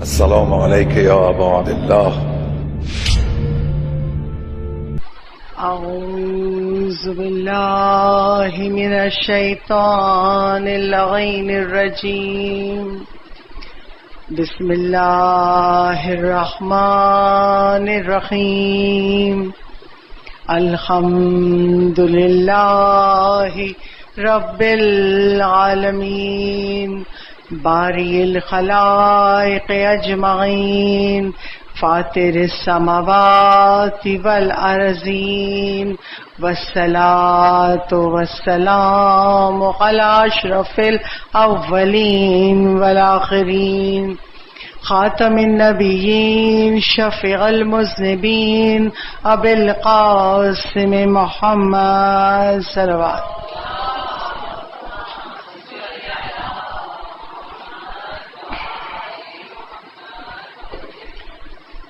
السلام عليك يا أبا عبد الله. أعوذ بالله من الشيطان اللعين الرجيم. بسم الله الرحمن الرحيم. الحمد لله رب العالمين بارئ الخلائق اجمعین فاطر السماوات والارضین والصلاة والسلام علی اشرف الاولین والآخرین خاتم النبیین شفیع المذنبین ابی القاسم محمد صلوات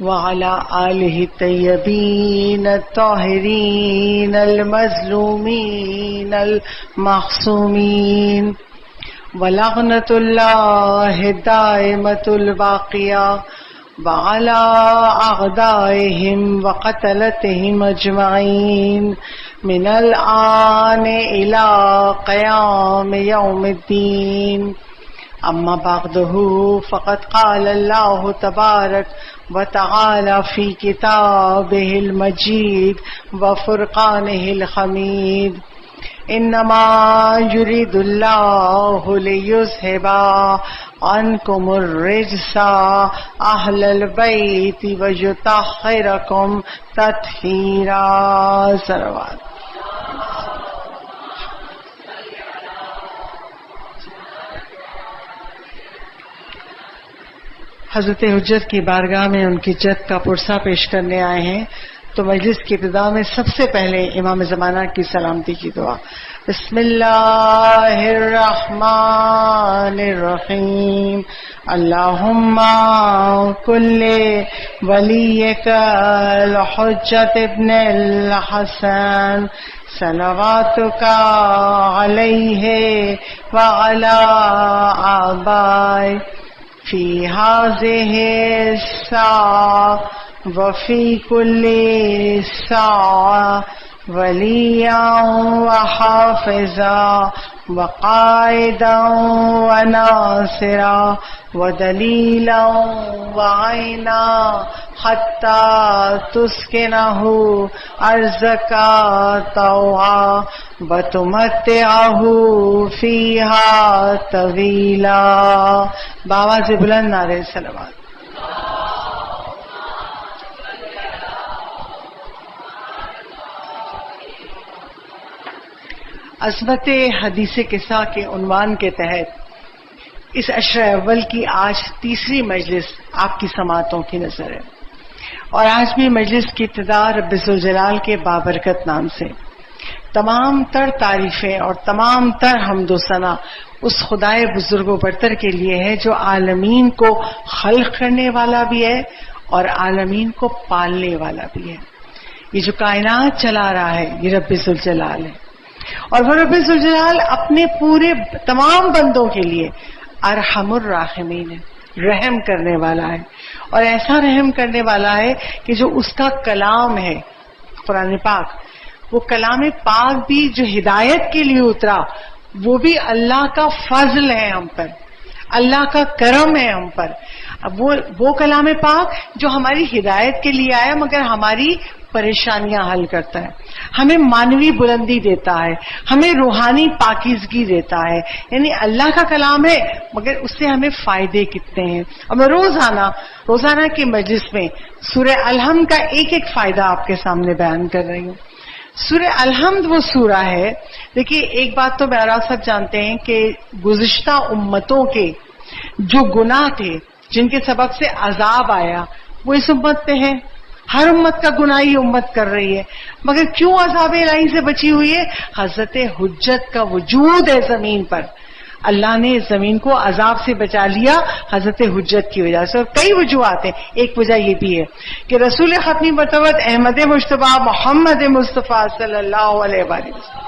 وعلى آلہ الطیبین الطاہرین المظلومین المعصومین ولعنۃ اللہ الدائمۃ الباقیہ وعلى أعدائهم وقتلتهم أجمعين من الآن إلى قيام يوم الدين. أما بعده فقد قال الله تبارك وتعالى في كتابه المجيد وفرقانه الحميد: إنما يريد الله ليذهب عنكم الرجس أهل البيت ويطهركم تطهيرا. صلوات. حضرت حجت کی بارگاہ میں ان کی جد کا پرسہ پیش کرنے آئے ہیں، تو مجلس کی ابتدا میں سب سے پہلے امام زمانہ کی سلامتی کی دعا. بسم اللہ الرحمن الرحیم. اللہم کل ولیک الحجت ابن الحسن صلواتک علیہ وعلی آبائی فی هذه الساعة وفي كل ساعة وليا وحافظا وقائدا وناصرا ودليلا وعينا حتى تسكنه أرضك طوعا وتمتعه فيها طويلا. بآواز بلند نعرہ صلوات. عظمت حدیث قصہ کے عنوان کے تحت اس عشر اول کی آج تیسری مجلس آپ کی سماعتوں کی نظر ہے، اور آج بھی مجلس کی ابتدا رب ذوالجلال کے بابرکت نام سے. تمام تر تعریفیں اور تمام تر حمد و ثنا اس خدائے بزرگ و برتر کے لیے ہے جو عالمین کو خلق کرنے والا بھی ہے اور عالمین کو پالنے والا بھی ہے. یہ جو کائنات چلا رہا ہے یہ رب ذوالجلال ہے، اور وہ رب ذوالجلال اپنے پورے تمام بندوں کے لیے ارحم الراحمین ہے، رحم کرنے والا ہے. اور ایسا رحم کرنے والا ہے کہ جو اس کا کلام ہے قرآن پاک، وہ کلام پاک بھی جو ہدایت کے لیے اترا وہ بھی اللہ کا فضل ہے ہم پر، اللہ کا کرم ہے ہم پر. اب وہ کلام پاک جو ہماری ہدایت کے لیے آیا مگر ہماری پریشانیاں حل کرتا ہے، ہمیں معنوی بلندی دیتا ہے، ہمیں روحانی پاکیزگی دیتا ہے. یعنی اللہ کا کلام ہے مگر اس سے ہمیں فائدے کتنے ہیں. اور میں روزانہ کی مجلس میں سورہ الحمد کا ایک ایک فائدہ آپ کے سامنے بیان کر رہی ہوں. سورہ الحمد وہ سورہ ہے، دیکھیے ایک بات تو بہرحال سب جانتے ہیں کہ گزشتہ امتوں کے جو گناہ تھے جن کے سبب سے عذاب آیا وہ اس امت پہ ہے. ہر امت کا گناہ ہی امت کر رہی ہے، مگر کیوں عذاب الہی سے بچی ہوئی ہے؟ حضرت حجت کا وجود ہے زمین پر. اللہ نے زمین کو عذاب سے بچا لیا حضرت حجت کی وجہ سے. اور کئی وجوہات ہیں، ایک وجہ یہ بھی ہے کہ رسول ختمی مرتبت احمد مجتبیٰ محمد مصطفیٰ صلی اللہ علیہ وآلہ وسلم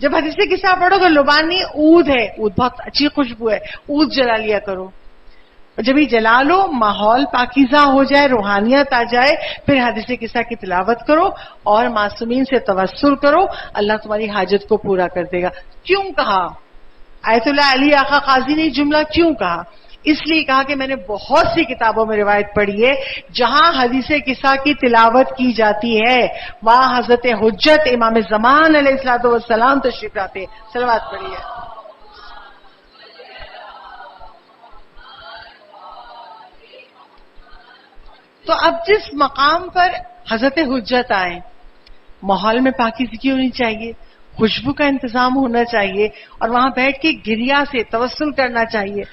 جب حدیث قصہ پڑھو تو لبان نہیں، عود ہے، عود بہت اچھی خوشبو ہے، عود جلا لیا کرو. جب یہ جلا لو، ماحول پاکیزہ ہو جائے، روحانیت آ جائے، پھر حدیث قصہ کی تلاوت کرو اور معصومین سے توسل کرو، اللہ تمہاری حاجت کو پورا کر دے گا. کیوں کہا آیت اللہ علی آقا قاضی نے جملہ کیوں کہا؟ اس لیے کہا کہ میں نے بہت سی کتابوں میں روایت پڑھی ہے جہاں حدیث قصہ کی تلاوت کی جاتی ہے وہاں حضرت حجت امام زمان علیہ الصلوۃ والسلام تشریف لاتے ہیں. صلوات پڑھی ہے. تو اب جس مقام پر حضرت حجت آئے، ماحول میں پاکیزگی ہونی چاہیے، خوشبو کا انتظام ہونا چاہیے، اور وہاں بیٹھ کے گریا سے توسل کرنا چاہیے.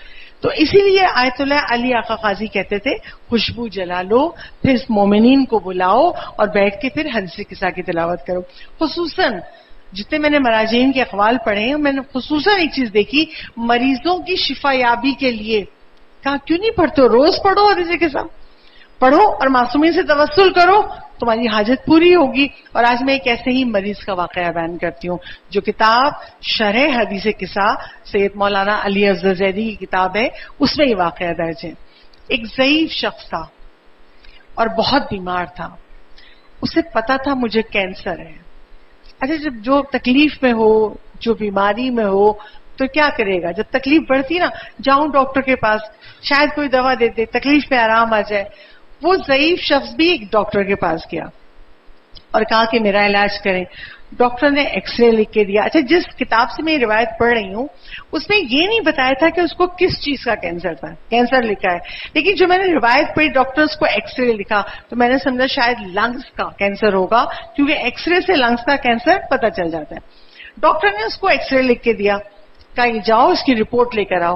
تو اسی لیے آیت اللہ علی آقا قاضی کہتے تھے خوشبو جلا لو، پھر مومنین کو بلاؤ اور بیٹھ کے پھر حدیث قصہ کی تلاوت کرو. خصوصاً جتنے میں نے مراجعین کے اقوال پڑھے ہیں، میں نے خصوصاً ایک چیز دیکھی، مریضوں کی شفا یابی کے لیے کہا کیوں نہیں پڑھتے ہو، روز پڑھو حدیث قصہ، پڑھو اور معصومین سے توسل کرو، تمہاری حاجت پوری ہوگی. اور آج میں ایک ایسے ہی مریض کا واقعہ بیان کرتی ہوں. جو کتاب شرح حدیث قصہ سید مولانا علی افضل زیدی کی کتاب ہے، اس میں یہ واقعہ درج ہے. ایک ضعیف شخص تھا اور بہت بیمار تھا. اسے پتا تھا مجھے کینسر ہے. اچھا، جب جو تکلیف میں ہو، جو بیماری میں ہو تو کیا کرے گا؟ جب تکلیف بڑھتی نا، جاؤں ڈاکٹر کے پاس، شاید کوئی دوا دے دے، تکلیف میں آرام آ جائے. وہ ضعیف شخص بھی ایک ڈاکٹر کے پاس گیا اور کہا کہ میرا علاج کریں. ڈاکٹر نے ایکس رے لکھ کے دیا. اچھا، جس کتاب سے میں یہ روایت پڑھ رہی ہوں اس میں یہ نہیں بتایا تھا کہ اس کو کس چیز کا کینسر تھا. کینسر لکھا ہے، لیکن جو میں نے روایت پڑھی ڈاکٹر اس کو ایکس رے لکھا تو میں نے سمجھا شاید لنگس کا کینسر ہوگا، کیونکہ ایکس رے سے لنگس کا کینسر پتہ چل جاتا ہے. ڈاکٹر نے اس کو ایکس رے لکھ کے دیا، کہا یہ جاؤ اس کی رپورٹ لے کر آؤ.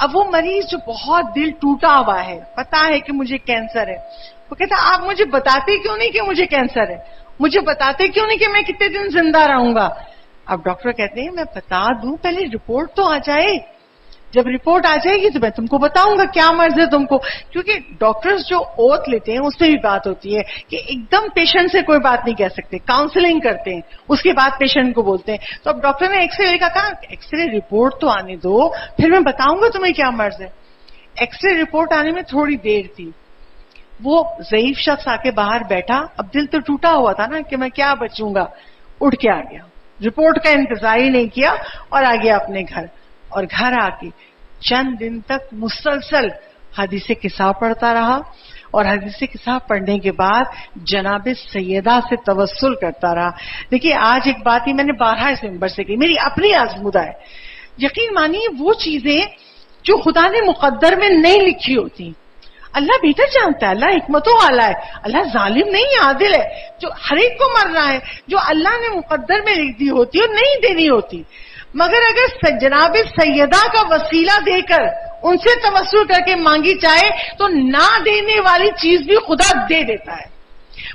اب وہ مریض جو بہت دل ٹوٹا ہوا ہے، پتا ہے کہ مجھے کینسر ہے، وہ کہتا آپ مجھے بتاتے کیوں نہیں کہ مجھے کینسر ہے، مجھے بتاتے کیوں نہیں کہ میں کتنے دن زندہ رہوں گا. اب ڈاکٹر کہتے ہیں میں بتا دوں، پہلے رپورٹ تو آ جائے، جب رپورٹ آ جائے گی تو میں تم کو بتاؤں گا کیا مرض ہے تم کو. کیونکہ ڈاکٹرز جو اوتھ لیتے ہیں اس میں بھی بات ہوتی ہے کہ ایک دم پیشنٹ سے کوئی بات نہیں کہہ سکتے، کاؤنسلنگ کرتے ہیں اس کے بعد پیشنٹ کو بولتے ہیں. تو اب ڈاکٹر نے ایکس رے کا کہا ایکس رے رپورٹ تو آنے دو، پھر میں بتاؤں گا تمہیں کیا مرض ہے. ایکس رے رپورٹ آنے میں تھوڑی دیر تھی. وہ ضعیف شخص آ کے باہر بیٹھا، اب دل تو ٹوٹا ہوا تھا نا کہ میں کیا بچوں گا، اٹھ کے آ گیا، رپورٹ کا انتظار ہی نہیں کیا اور آ گیا اپنے گھر. اور گھر آ کے چند دن تک مسلسل حدیث قصہ پڑھتا رہا، اور حدیث قصہ پڑھنے کے بعد جناب سیدہ سے توسل کرتا رہا. دیکھیے آج ایک بات ہی میں نے 12 اس ممبر سے کی، میری اپنی آزمودہ ہے. یقین مانیے وہ چیزیں جو خدا نے مقدر میں نہیں لکھی ہوتی، اللہ بہتر جانتا ہے، اللہ حکمتوں والا ہے، اللہ ظالم نہیں ہے، عادل ہے. جو ہر ایک کو مرنا ہے، جو اللہ نے مقدر میں لکھ دی ہوتی اور نہیں دینی ہوتی، مگر اگر جناب سیدہ کا وسیلہ دے کر ان سے توسل کر کے مانگی جائے تو نہ دینے والی چیز بھی خدا دے دیتا ہے.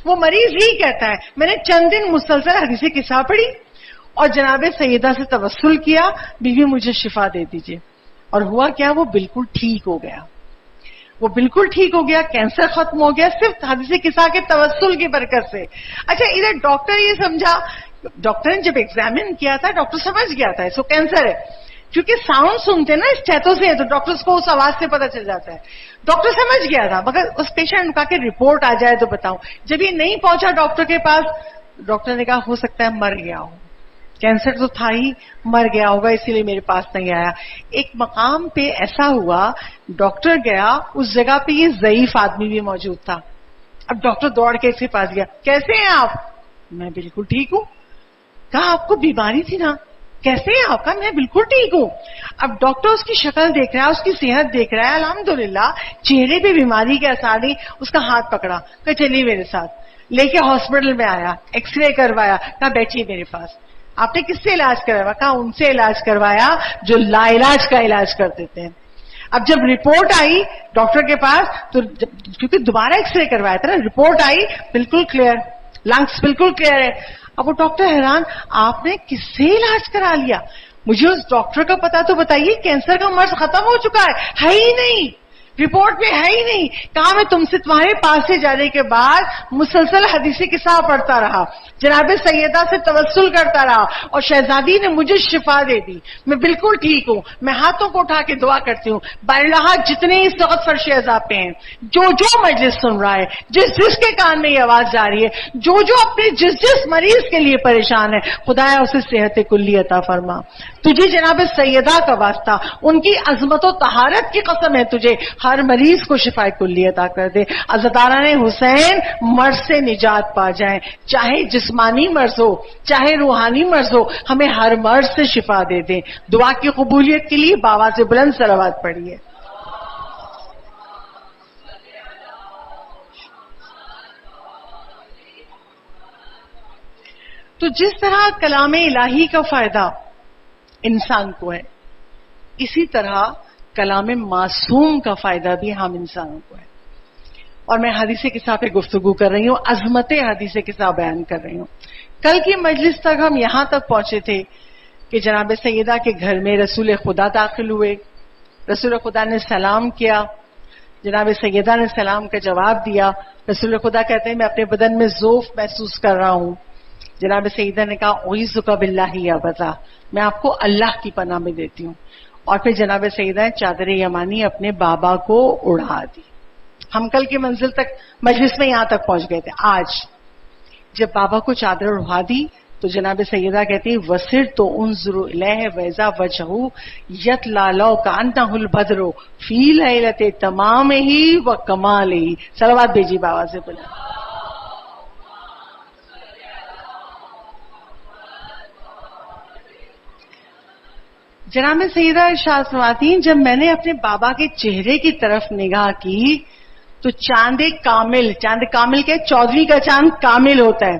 وہ مریض ہی کہتا ہے میں نے چند دن مسلسل حدیث قصہ پڑھی اور جناب سیدہ سے توسل کیا، بیوی مجھے شفا دے دیجیے. اور ہوا کیا، وہ بالکل ٹھیک ہو گیا، وہ بالکل ٹھیک ہو گیا، کینسر ختم ہو گیا صرف حدیث قصہ کے توسل کی برکت سے. اچھا ادھر ڈاکٹر یہ سمجھا، ڈاکٹر نے جب ایگزامن کیا تھا ڈاکٹر سمجھ گیا تھا اس کو کینسر ہے، کیونکہ ساؤنڈ سنتے نا اسٹیتو سے تو ڈاکٹرز کو اس آواز سے پتہ چل جاتا ہے. ڈاکٹر سمجھ گیا تھا، مگر اس پیشنٹ کا کہ رپورٹ آ جائے تو بتاؤں. جب یہ نہیں پہنچا ڈاکٹر کے پاس، ڈاکٹر نے کہا ہو سکتا ہے مر گیا ہو، کینسر تو تھا ہی، مر گیا ہوگا اسی لیے میرے پاس نہیں آیا. ایک مقام پہ ایسا ہوا ڈاکٹر گیا، اس جگہ پہ یہ ضعیف آدمی بھی موجود تھا. اب ڈاکٹر دوڑ کے اس کے پاس گیا، کیسے ہیں آپ؟ میں بالکل ٹھیک ہوں. کہا آپ کو بیماری تھی نا، کیسے ہیں آپ؟ کہا میں بالکل ٹھیک ہوں. اب ڈاکٹر اس کی شکل دیکھ رہا ہے، اس کی صحت دیکھ رہا ہے، الحمدللہ چہرے پہ بیماری کے اثار نہیں. اس کا ہاتھ پکڑا کہ چلیے میرے ساتھ، لے کے ہاسپٹل میں آیا، ایکس رے کروایا. کہا بیٹھیے میرے پاس. آپ نے کس سے علاج کروایا؟ کہا ان سے علاج کروایا جو لا علاج کا علاج کر دیتے ہیں. اب جب رپورٹ آئی ڈاکٹر کے پاس تو کیونکہ دوبارہ ایکس رے کروایا تھا نا، رپورٹ آئی بالکل کلیئر، لنگس بالکل کلیئر ہے. اب وہ ڈاکٹر حیران، آپ نے کس سے علاج کرا لیا؟ مجھے اس ڈاکٹر کا پتا تو بتائیے، کینسر کا مرض ختم ہو چکا ہے ہی نہیں. رپورٹ میں ہے ہی نہیں. کہا میں تم سے تمہارے پاس سے جانے کے بعد مسلسل حدیث قصہ پڑھتا رہا, جناب سیدہ سے توسل کرتا رہا, اور شہزادی نے مجھے شفا دے دی, میں بالکل ٹھیک ہوں, میں ہاتھوں کو اٹھا کے دعا کرتی ہوں. بارہا جتنے اس وقت فرش عذاب پہ ہیں, جو مجلس سن رہا ہے, جس کے کان میں یہ آواز جا رہی ہے, جو اپنے جس مریض کے لیے پریشان ہے, خدایا اسے صحت کلی عطا فرما. تجھے جناب سیدہ کا واسطہ, ان کی عظمت و طہارت کی قسم ہے, تجھے ہر مریض کو شفا کلی عطا کر دے. عزاداران حسین مرض سے نجات پا جائیں, چاہے جسمانی مرض ہو چاہے روحانی مرض ہو, ہمیں ہر مرض سے شفا دے دیں. دعا کی قبولیت کے لیے بابا سے بلند صلوات پڑھیے. تو جس طرح کلام الہی کا فائدہ انسان کو ہے, اسی طرح کلام معصوم کا فائدہ بھی ہم انسانوں کو ہے. اور میں حدیث قصہ پہ گفتگو کر رہی ہوں, عظمت حدیث قصہ بیان کر رہی ہوں. کل کی مجلس تک ہم یہاں تک پہنچے تھے کہ جناب سیدہ کے گھر میں رسول خدا داخل ہوئے, رسول خدا نے سلام کیا, جناب سیدہ نے سلام کا جواب دیا. رسول خدا کہتے ہیں میں اپنے بدن میں ذوف محسوس کر رہا ہوں. جناب سیدہ نے کہا اعوذک باللہ یا بتا, میں آپ کو اللہ کی پناہ میں دیتی ہوں. اور پھر جناب سیدہ نے چادر یمانی اپنے بابا کو اڑا دی. ہم کل کی منزل تک مجلس میں یہاں تک پہنچ گئے تھے. آج جب بابا کو چادر اڑا دی تو جناب سیدہ کہتی وسر تو انظر الیہ ویزا وجہو یتلا لو کانہ البدر فی لیلۃ تمام ہی و کمال ہی. صلوات بھیجی بابا سے بلا. جناب سیدہ ارشاد فرماتی ہیں جب میں نے اپنے بابا کے چہرے کی طرف نگاہ کی تو چاند کامل, چاند کامل کے 14ویں کا چاند کامل ہوتا ہے,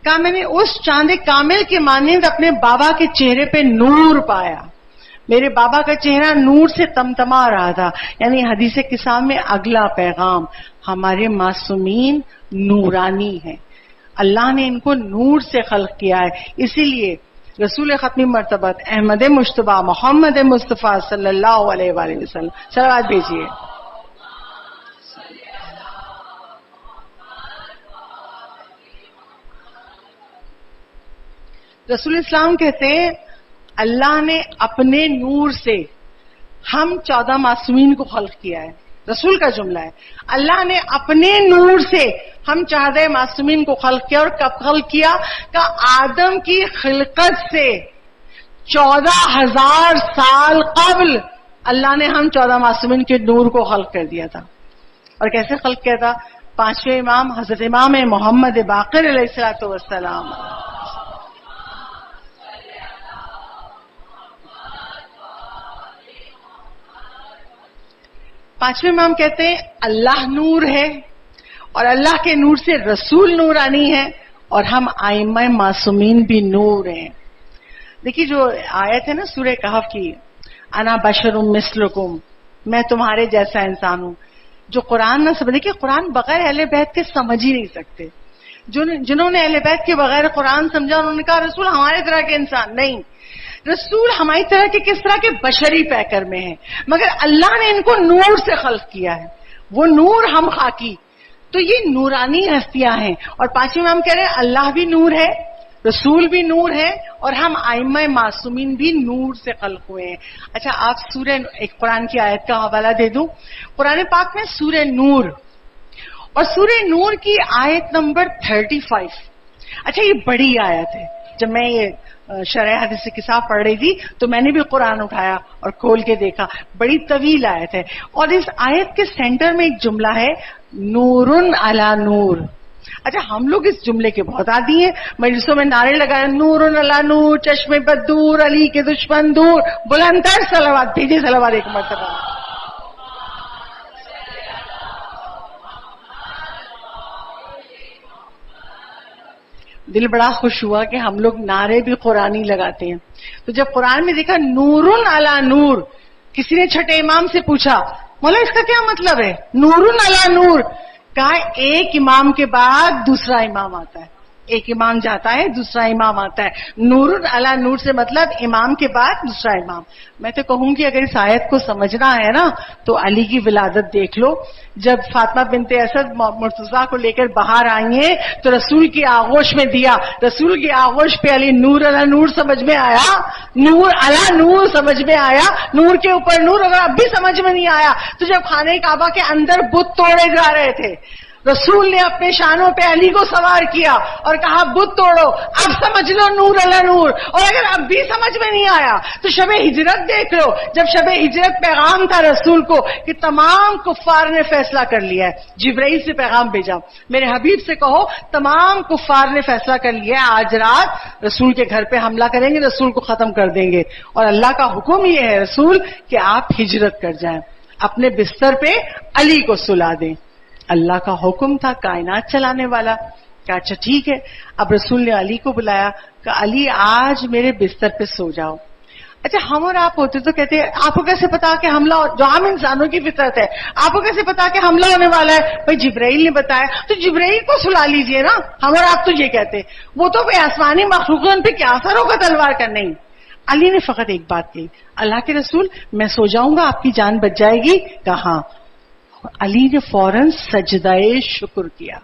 کہا میں نے اس چاند کامل کے مانند اپنے بابا کے چہرے پہ نور پایا. میرے بابا کا چہرہ نور سے تمتما رہا تھا. یعنی حدیث قصہ میں اگلا پیغام, ہمارے معصومین نورانی ہیں, اللہ نے ان کو نور سے خلق کیا ہے. اسی لیے رسول ختمی مرتبت احمد مجتبیٰ محمد مصطفیٰ صلی اللہ علیہ وآلہ وسلم صلوات بھیجیے. رسول اسلام کہتے ہیں اللہ نے اپنے نور سے ہم 14 معصومین کو خلق کیا ہے. رسول کا جملہ ہے, اللہ نے اپنے نور سے ہم 14 معصومین کو خلق کیا. اور کب خلق کیا؟ کہ آدم کی خلقت سے 14,000 سال قبل اللہ نے ہم 14 معصومین کے نور کو خلق کر دیا تھا. اور کیسے خلق کیا تھا؟ 5ویں امام حضرت امام محمد باقر علیہ الصلوۃ والسلام. پانچویں امام کہتے ہیں اللہ نور ہے اور اللہ کے نور سے رسول نورانی ہے اور ہم ائمہ معصومین بھی نور ہیں. دیکھیے جو آیت ہے نا سورہ کہف کی, انا بشر مثلکم, میں تمہارے جیسا انسان ہوں, جو قرآن نہ سمجھ, دیکھیے قرآن بغیر اہل بیت کے سمجھ ہی نہیں سکتے. جنہوں نے اہل بیت کے بغیر قرآن سمجھا انہوں نے کہا رسول ہمارے طرح کے انسان نہیں, رسول ہماری طرح کے کس طرح کے بشری پیکر میں ہیں, مگر اللہ نے ان کو نور سے خلق کیا ہے. وہ نور ہم خاکی, تو یہ نورانی ہستیاں ہیں. اور پانچویں امام کہہ رہے ہیں اللہ بھی نور ہے, رسول بھی نور ہے اور ہم ائمہ معصومین بھی نور سے خلق ہوئے ہیں. اچھا آپ سورہ ایک قرآن کی آیت کا حوالہ دے دوں. قرآن پاک میں سورہ نور اور سورہ نور کی آیت نمبر 35. اچھا یہ بڑی آیت ہے. جب میں یہ شرح حدیث قصہ پڑھ رہی تھی تو میں نے بھی قرآن اٹھایا اور کھول کے دیکھا, بڑی طویل آیت ہے. اور اس آیت کے سینٹر میں ایک جملہ ہے نورن علی نور. اچھا ہم لوگ اس جملے کے بہت عادی ہیں, مجلسوں میں نعرے لگائے نورن علی نور, چشمے بد دور, علی کے دشمن دور, بلندتر صلوات بھیجیے, صلوات ایک مرتبہ. دل بڑا خوش ہوا کہ ہم لوگ نعرے بھی قرآنی لگاتے ہیں. تو جب قرآن میں دیکھا نورن علی نور, کسی نے چھٹے امام سے پوچھا مولا اس کا کیا مطلب ہے نورن علی نور؟ کہا ایک امام کے بعد دوسرا امام آتا ہے, ایک امام جاتا ہے دوسرا امام آتا ہے. نور علی نور سے مطلب امام کے بعد دوسرا امام. میں تو کہوں گی اگر اس آیت کو سمجھنا ہے نا تو علی کی ولادت دیکھ لو. جب فاطمہ بنت اسد مرتضیٰ کو لے کر باہر آئی ہیں تو رسول کی آغوش میں دیا, رسول کی آغوش پہ علی, نور علی نور سمجھ میں آیا, نور علی نور سمجھ میں آیا, نور کے اوپر نور. اگر اب بھی سمجھ میں نہیں آیا تو جب خانہ کعبہ کے اندر بت توڑے جا رہے تھے, رسول نے اپنے شانوں پہ علی کو سوار کیا اور کہا بت توڑو, اب سمجھ لو نور علی نور. اور اگر اب بھی سمجھ میں نہیں آیا تو شب ہجرت دیکھ لو. جب شب ہجرت پیغام تھا رسول کو کہ تمام کفار نے فیصلہ کر لیا ہے, جبرائیل سے پیغام بھیجا, میرے حبیب سے کہو تمام کفار نے فیصلہ کر لیا ہے آج رات رسول کے گھر پہ حملہ کریں گے, رسول کو ختم کر دیں گے. اور اللہ کا حکم یہ ہے رسول کہ آپ ہجرت کر جائیں, اپنے بستر پہ علی کو سلا دیں. اللہ کا حکم تھا, کائنات چلانے والا. کہ اچھا ٹھیک ہے. اب رسول نے علی کو بلایا کہ علی آج میرے بستر پہ سو جاؤ. اچھا ہم اور آپ ہوتے تو کہتے ہیں آپ کو کیسے پتا کہ حملہ, جو عام انسانوں کی فطرت ہے, آپ کو کیسے پتا کہ حملہ ہونے والا ہے؟ بھائی جبرائیل نے بتایا تو جبرائیل کو سلا لیجئے نا. ہم اور آپ تو یہ کہتے ہیں, وہ تو بے آسمانی مخلوقوں پہ کیا اثر ہوگا تلوار کا. نہیں, علی نے فقط ایک بات کہی, اللہ کے رسول میں سو جاؤں گا آپ کی جان بچ جائے گی. کہاں؟ علی نے فوراً سجدہ شکر کیا,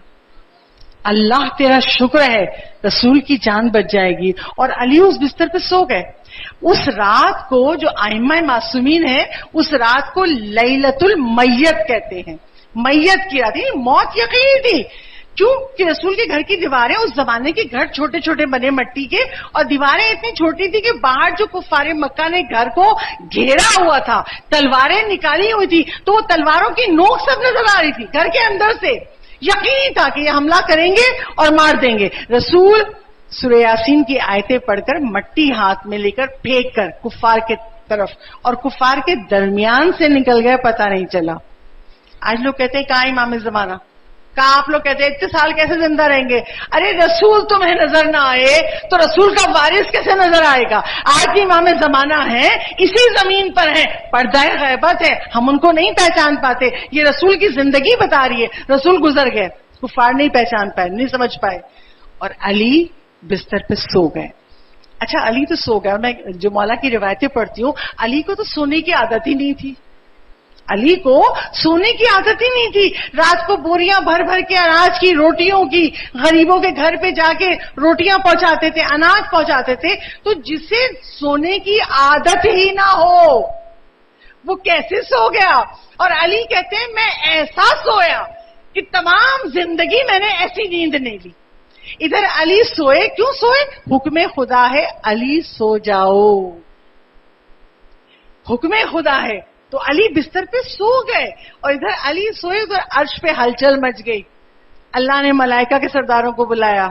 اللہ تیرا شکر ہے رسول کی جان بچ جائے گی. اور علی اس بستر پہ سو گئے. اس رات کو جو ائمہ معصومین ہے اس رات کو لیلۃ المیت کہتے ہیں. میت کی رات تھی, موت یقینی تھی. کیوں کہ رسول کے گھر کی دیواریں, اس زمانے کے گھر چھوٹے چھوٹے بنے مٹی کے, اور دیواریں اتنی چھوٹی تھی کہ باہر جو کفار مکہ نے گھر کو گھیرا ہوا تھا, تلواریں نکالی ہوئی تھی, تو وہ تلواروں کی نوک سب نظر آ رہی تھی گھر کے اندر سے. یقینی تھا کہ یہ حملہ کریں گے اور مار دیں گے. رسول سورہ یاسین کی آیتیں پڑھ کر مٹی ہاتھ میں لے کر پھینک کر کفار کے طرف اور کفار کے درمیان سے نکل گئے, پتہ نہیں چلا. آج لوگ کہتے ہیں کہاں امام زمانہ, کہاں آپ لوگ کہتے ہیں اتنے سال کیسے زندہ رہیں گے؟ ارے رسول تمہیں نظر نہ آئے تو رسول کا وارث کیسے نظر آئے گا؟ آج بھی امام زمانہ ہیں, اسی زمین پر ہیں, پردہ غیبت ہے, ہم ان کو نہیں پہچان پاتے. یہ رسول کی زندگی بتا رہی ہے. رسول گزر گئے, کفار نہیں پہچان پائے, نہیں سمجھ پائے, اور علی بستر پہ سو گئے. اچھا علی تو سو گیا. میں جو مولا کی روایتیں پڑھتی ہوں, علی کو تو سونے کی عادت ہی نہیں تھی. علی کو سونے کی عادت ہی نہیں تھی. رات کو بوریاں بھر بھر کے اناج کی, روٹیوں کی, غریبوں کے گھر پہ جا کے روٹیاں پہنچاتے تھے, اناج پہنچاتے تھے. تو جسے سونے کی عادت ہی نہ ہو وہ کیسے سو گیا؟ اور علی کہتے ہیں میں ایسا سویا کہ تمام زندگی میں نے ایسی نیند نہیں لی. ادھر علی سوئے, کیوں سوئے؟ حکم خدا ہے علی سو جاؤ, حکم خدا ہے. تو علی بستر پہ سو گئے, اور ادھر علی سوئے, ادھر عرش پہ ہلچل مچ گئی. اللہ نے ملائکہ کے سرداروں کو بلایا,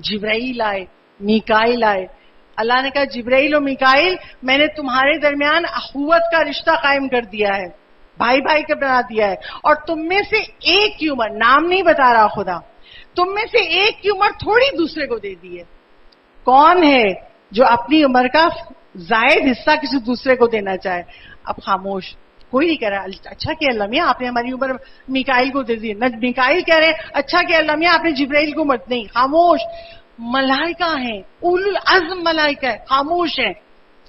جبرائیل آئے, میکائیل آئے. اللہ نے کہا جبرائیل و میکائیل میں نے تمہارے درمیان اخوت کا رشتہ قائم کر دیا ہے, بھائی بھائی کا بنا دیا ہے, اور تم میں سے ایک کی عمر, نام نہیں بتا رہا خدا, تم میں سے ایک کی عمر تھوڑی دوسرے کو دے دی ہے. کون ہے جو اپنی عمر کا زائد حصہ کسی دوسرے کو دینا چاہے؟ اب خاموش, کوئی نہیں کہہ رہا اچھا کہ اللہ میاں آپ نے ہماری عمر میکائیل کو دے دی. نہ میکائیل کہہ رہے اچھا کہ اللہ میاں آپ نے جبرائیل کو مت. نہیں, خاموش. ملائکہ ہیں, اولو العزم ملائکہ ہے, خاموش ہیں.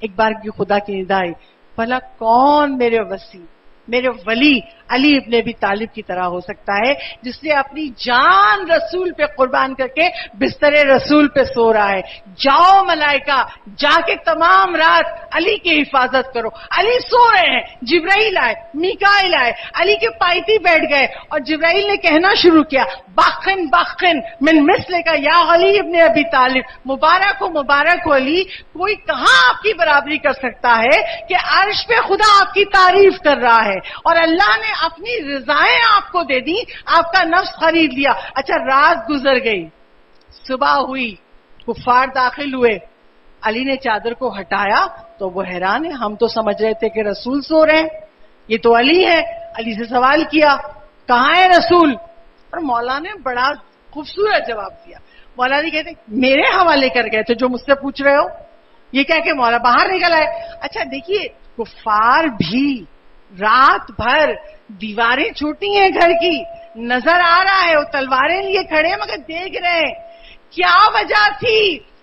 ایک بار کی خدا کی ندا آئی, بھلا کون میرے وسیع, میرے ولی علی ابن ابی طالب کی طرح ہو سکتا ہے جس نے اپنی جان رسول پہ قربان کر کے بستر رسول پہ سو رہا ہے. جاؤ ملائکہ, جا کے تمام رات علی کی حفاظت کرو. علی سو رہے ہیں, جبرائیل آئے, میکائیل آئے, علی کے پائتی بیٹھ گئے, اور جبرائیل نے کہنا شروع کیا بخن بخن من مثل کا یا علی ابن ابی طالب, مبارک ہو علی, کوئی کہاں آپ کی برابری کر سکتا ہے کہ عرش پہ خدا آپ کی تعریف کر رہا ہے, اور اللہ نے اپنی رضائیں آپ کو دے دی, آپ کا نفس خرید لیا. اچھا رات گزر گئی, صبح ہوئی, کفار داخل ہوئے, علی نے چادر کو ہٹایا تو وہ حیران ہے, ہم تو سمجھ رہے تھے کہ رسول سو رہے ہیں, یہ تو علی ہے. علی سے سوال کیا کہاں ہے رسول؟ اور مولا نے بڑا خوبصورت جواب دیا. مولا جی کہتے میرے حوالے کر گئے تھے جو مجھ سے پوچھ رہے ہو, یہ کہہ کے مولا باہر نکل آئے. اچھا دیکھیے کفار بھی رات بھر, دیواریں چھوٹی ہیں گھر کی, نظر آ رہا ہے وہ تلواریں لیے کھڑے ہیں مگر دیکھ رہے ہیں کیا وجہ تھی؟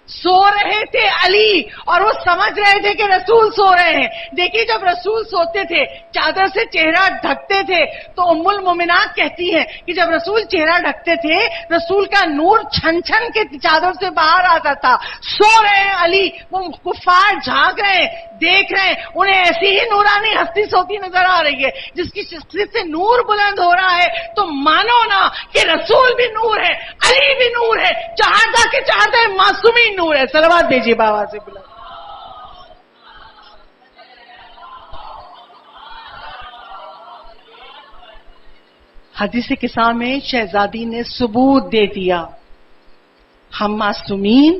سو رہے تھے علی اور وہ سمجھ رہے تھے کہ رسول سو رہے ہیں. دیکھیے جب رسول سوتے تھے چادر سے چہرہ ڈھکتے تھے تو ام المومنات کہتی ہیں کہ جب رسول چہرہ ڈھکتے تھے رسول کا نور چھن چھن کے چادر سے باہر آتا تھا. سو رہے ہیں علی, وہ کفار جھاگ رہے ہیں, دیکھ رہے ہیں, انہیں ایسی ہی نورانی ہستی سوتی نظر آ رہی ہے جس کی شخصیت سے نور بلند ہو رہا ہے. تو مانو نا کہ رسول بھی نور ہے, علی بھی نور ہے, چہارتا کے چہارتا معصومی نور ہے. صلوات بھیجیے بابا سے بلا. حدیث قصہ میں شہزادی نے ثبوت دے دیا ہم معصومین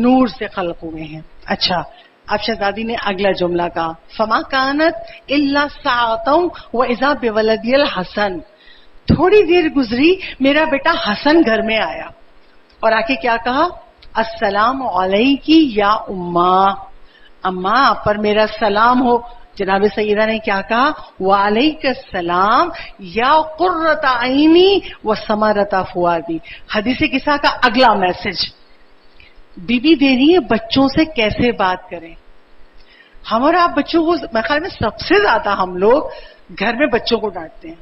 نور سے خلق ہوئے ہیں. اچھا اب شہزادی نے اگلا جملہ کہا فما کانت الا ساعتوں واذا بولدی الحسن. تھوڑی دیر گزری میرا بیٹا حسن گھر میں آیا اور آ کے کیا کہا السلام علیکی یا اماں, اماں آپ پر میرا سلام ہو. جناب سیدہ نے کیا کہا وعلیک السلام یا قرۃ عینی و ثمرۃ فؤادی. حدیث قصہ کا اگلا میسج بی بی دے رہی ہے بچوں سے کیسے بات کریں. ہم اور آپ بچوں کو میرے خیال میں سب سے زیادہ ہم لوگ گھر میں بچوں کو ڈانٹتے ہیں.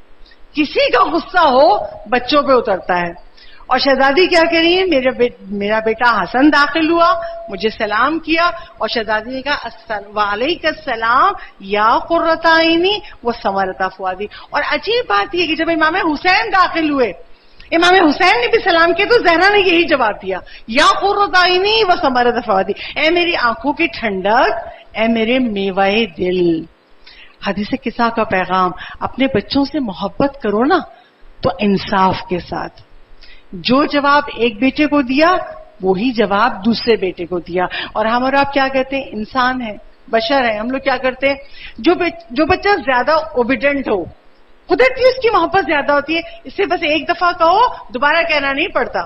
کسی کا غصہ ہو بچوں پہ اترتا ہے. اور شہزادی کیا کہہ رہی ہے میرا بیٹا حسن داخل ہوا, مجھے سلام کیا اور شہزادی نے کہا وعلیک السلام یا قرۃ عینی و ثمرۃ فؤادی. اور عجیب بات یہ کہ جب امام حسین داخل ہوئے امام حسین نے بھی سلام کیا تو زہرا نے یہی جواب دیا یا قرۃ عینی و ثمرۃ فؤادی, اے میری آنکھوں کی ٹھنڈک, اے میرے میوائے دل. حدیث قصہ کا پیغام اپنے بچوں سے محبت کرو نا تو انصاف کے ساتھ. جو جواب ایک بیٹے کو دیا وہی جواب دوسرے بیٹے کو دیا. اور ہم اور آپ کیا کہتے ہیں انسان ہے, بشر ہے, ہم لوگ کیا کرتے ہیں جو بچہ زیادہ اوبیڈنٹ ہو قدرتی اس کی محبت زیادہ ہوتی ہے, اس سے بس ایک دفعہ کہو دوبارہ کہنا نہیں پڑتا.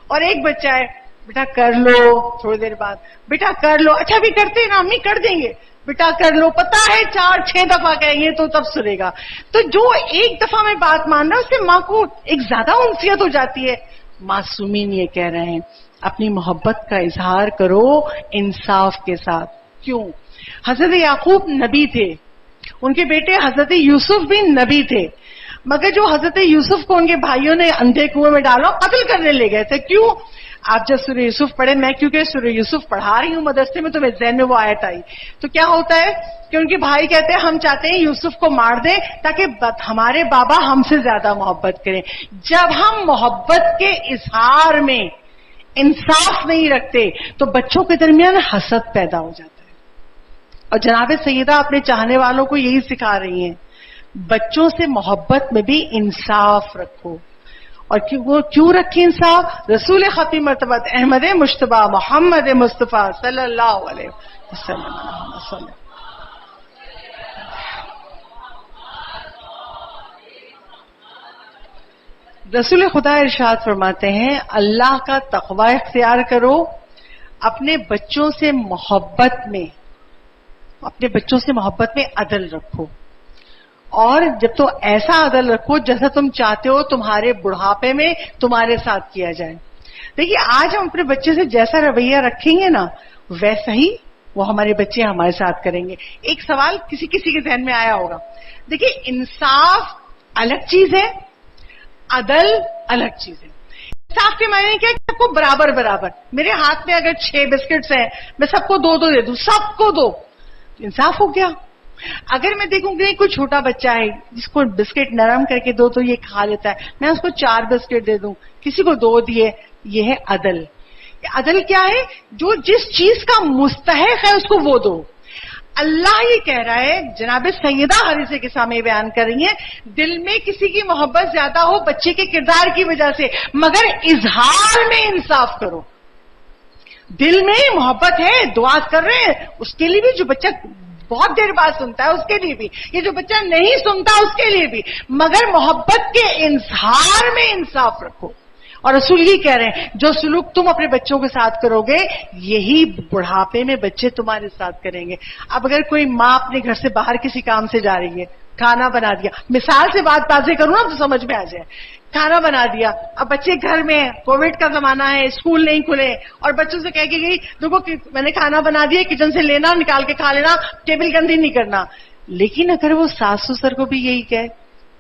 اور ایک بچہ ہے بیٹا کر لو, تھوڑی دیر بعد بیٹا کر لو, اچھا بھی کرتے ہیں نا امی کر دیں گے, بیٹا کر لو, پتا ہے 4-6 دفعہ کہیں گے تو تب سنے گا. تو جو ایک دفعہ میں بات مان رہا ہے اس سے ماں کو ایک زیادہ انسیت ہو جاتی ہے. معصومین یہ کہہ رہے ہیں اپنی محبت کا اظہار کرو انصاف کے ساتھ. کیوں؟ حضرت یعقوب نبی تھے, ان کے بیٹے حضرت یوسف بھی نبی تھے, مگر جو حضرت یوسف کو ان کے بھائیوں نے اندھے کنویں میں ڈالا قتل کرنے لے گئے تھے. کیوں؟ آپ جب سورہ یوسف پڑھے, میں کیونکہ سورہ یوسف پڑھا رہی ہوں مدرسے میں تو میرے ذہن میں وہ آیت آئی, تو کیا ہوتا ہے کہ ان کے بھائی کہتے ہیں ہم چاہتے ہیں یوسف کو مار دیں تاکہ ہمارے بابا ہم سے زیادہ محبت کریں. جب ہم محبت کے اظہار میں انصاف نہیں رکھتے تو بچوں کے درمیان حسد پیدا ہو جاتا ہے. اور جناب سیدہ اپنے چاہنے والوں کو یہی سکھا رہی ہیں بچوں سے محبت میں بھی انصاف رکھو. اور وہ کیوں رکھے انصاف؟ رسول ختم مرتبت احمد مشتبہ محمد مصطفیٰ صلی اللہ علیہ وسلم. رسول خدا ارشاد فرماتے ہیں اللہ کا تقوی اختیار کرو, اپنے بچوں سے محبت میں عدل رکھو, اور جب تو ایسا عدل رکھو جیسا تم چاہتے ہو تمہارے بڑھاپے میں تمہارے ساتھ کیا جائے. دیکھیے آج ہم اپنے بچے سے جیسا رویہ رکھیں گے نا ویسا ہی وہ ہمارے بچے ہمارے ساتھ کریں گے. ایک سوال کسی کے ذہن میں آیا ہوگا, دیکھیے انصاف الگ چیز ہے, عدل الگ چیز ہے. انصاف کے معنی کیا کہ سب کو برابر برابر, میرے ہاتھ میں اگر 6 بسکٹس ہیں میں سب کو 2 دے دوں, سب کو 2, انصاف ہو گیا. اگر میں دیکھوں کہ کوئی چھوٹا بچہ ہے جس کو بسکٹ نرم کر کے دو تو یہ کھا لیتا ہے, میں اس کو 4 بسکٹ دے دوں, کسی کو 2 دیے, یہ ہے عدل. عدل کیا ہے؟ جو جس چیز کا مستحق ہے اس کو وہ دو. اللہ یہ کہہ رہا ہے, جناب سیدہ حدیث کے سامنے بیان کر رہی ہیں, دل میں کسی کی محبت زیادہ ہو بچے کے کردار کی وجہ سے, مگر اظہار میں انصاف کرو. دل میں محبت ہے, دعا کر رہے ہیں اس کے لیے بھی, جو بچہ بہت دیر بعد سنتا ہے اس کے لیے بھی, یہ جو بچہ نہیں سنتا اس کے لیے بھی, مگر محبت کے اظہار میں انصاف رکھو. اور رسول یہ کہہ رہے ہیں جو سلوک تم اپنے بچوں کے ساتھ کرو گے یہی بڑھاپے میں بچے تمہارے ساتھ کریں گے. اب اگر کوئی ماں اپنے گھر سے باہر کسی کام سے جا رہی ہے, کھانا بنا دیا. مثال سے بات واضح کروں نا تو سمجھ میں آ جائے. کھانا بنا دیا, اب بچے گھر میں ہیں, کووڈ کا زمانہ ہے, اسکول نہیں کھلے, اور بچوں سے کہہ کے گئی دیکھو میں نے کھانا بنا دیا, کچن سے لینا نکال کے کھا لینا, ٹیبل گندی نہیں کرنا. لیکن اگر وہ ساس سسر کو بھی یہی کہے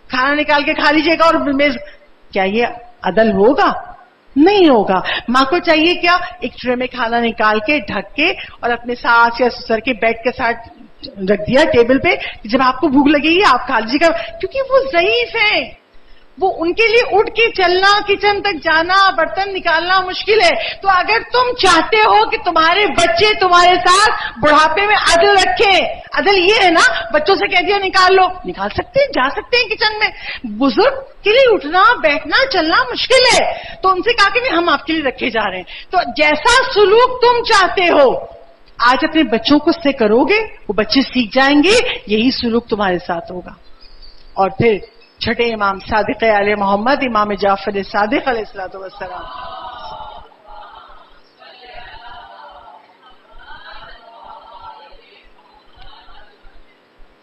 کھانا نکال کے کھا لیجیے گا اور کیا یہ عدل ہوگا؟ نہیں ہوگا. ماں کو چاہیے کیا, ایک ٹرے میں کھانا نکال کے ڈھک کے اور اپنے ساس یا سسر کے بیڈ کے ساتھ رکھ دیا ٹیبل پہ, جب آپ کو بھوک لگے گی آپ کھا لیجیے گا. کیونکہ وہ ضعیف ہیں, وہ ان کے لیے اٹھ کے چلنا, کچن تک جانا, برتن نکالنا مشکل ہے. تو اگر تم چاہتے ہو کہ تمہارے بچے تمہارے ساتھ بڑھاپے میں عدل رکھیں, عدل یہ ہے نا بچوں سے کہہ دیا نکال لو, نکال سکتے ہیں, جا سکتے ہیں کچن میں. بزرگ کے لیے اٹھنا بیٹھنا چلنا مشکل ہے, تو ان سے کہا کہ ہم آپ کے لیے رکھے جا رہے ہیں. تو جیسا سلوک تم چاہتے ہو آج اپنے بچوں کو سے کرو گے, وہ بچے سیکھ جائیں گے, یہی سلوک تمہارے ساتھ ہوگا. اور پھر چھٹے امام صادق آل محمد امام جعفر صادق علیہ الصلوۃ والسلام,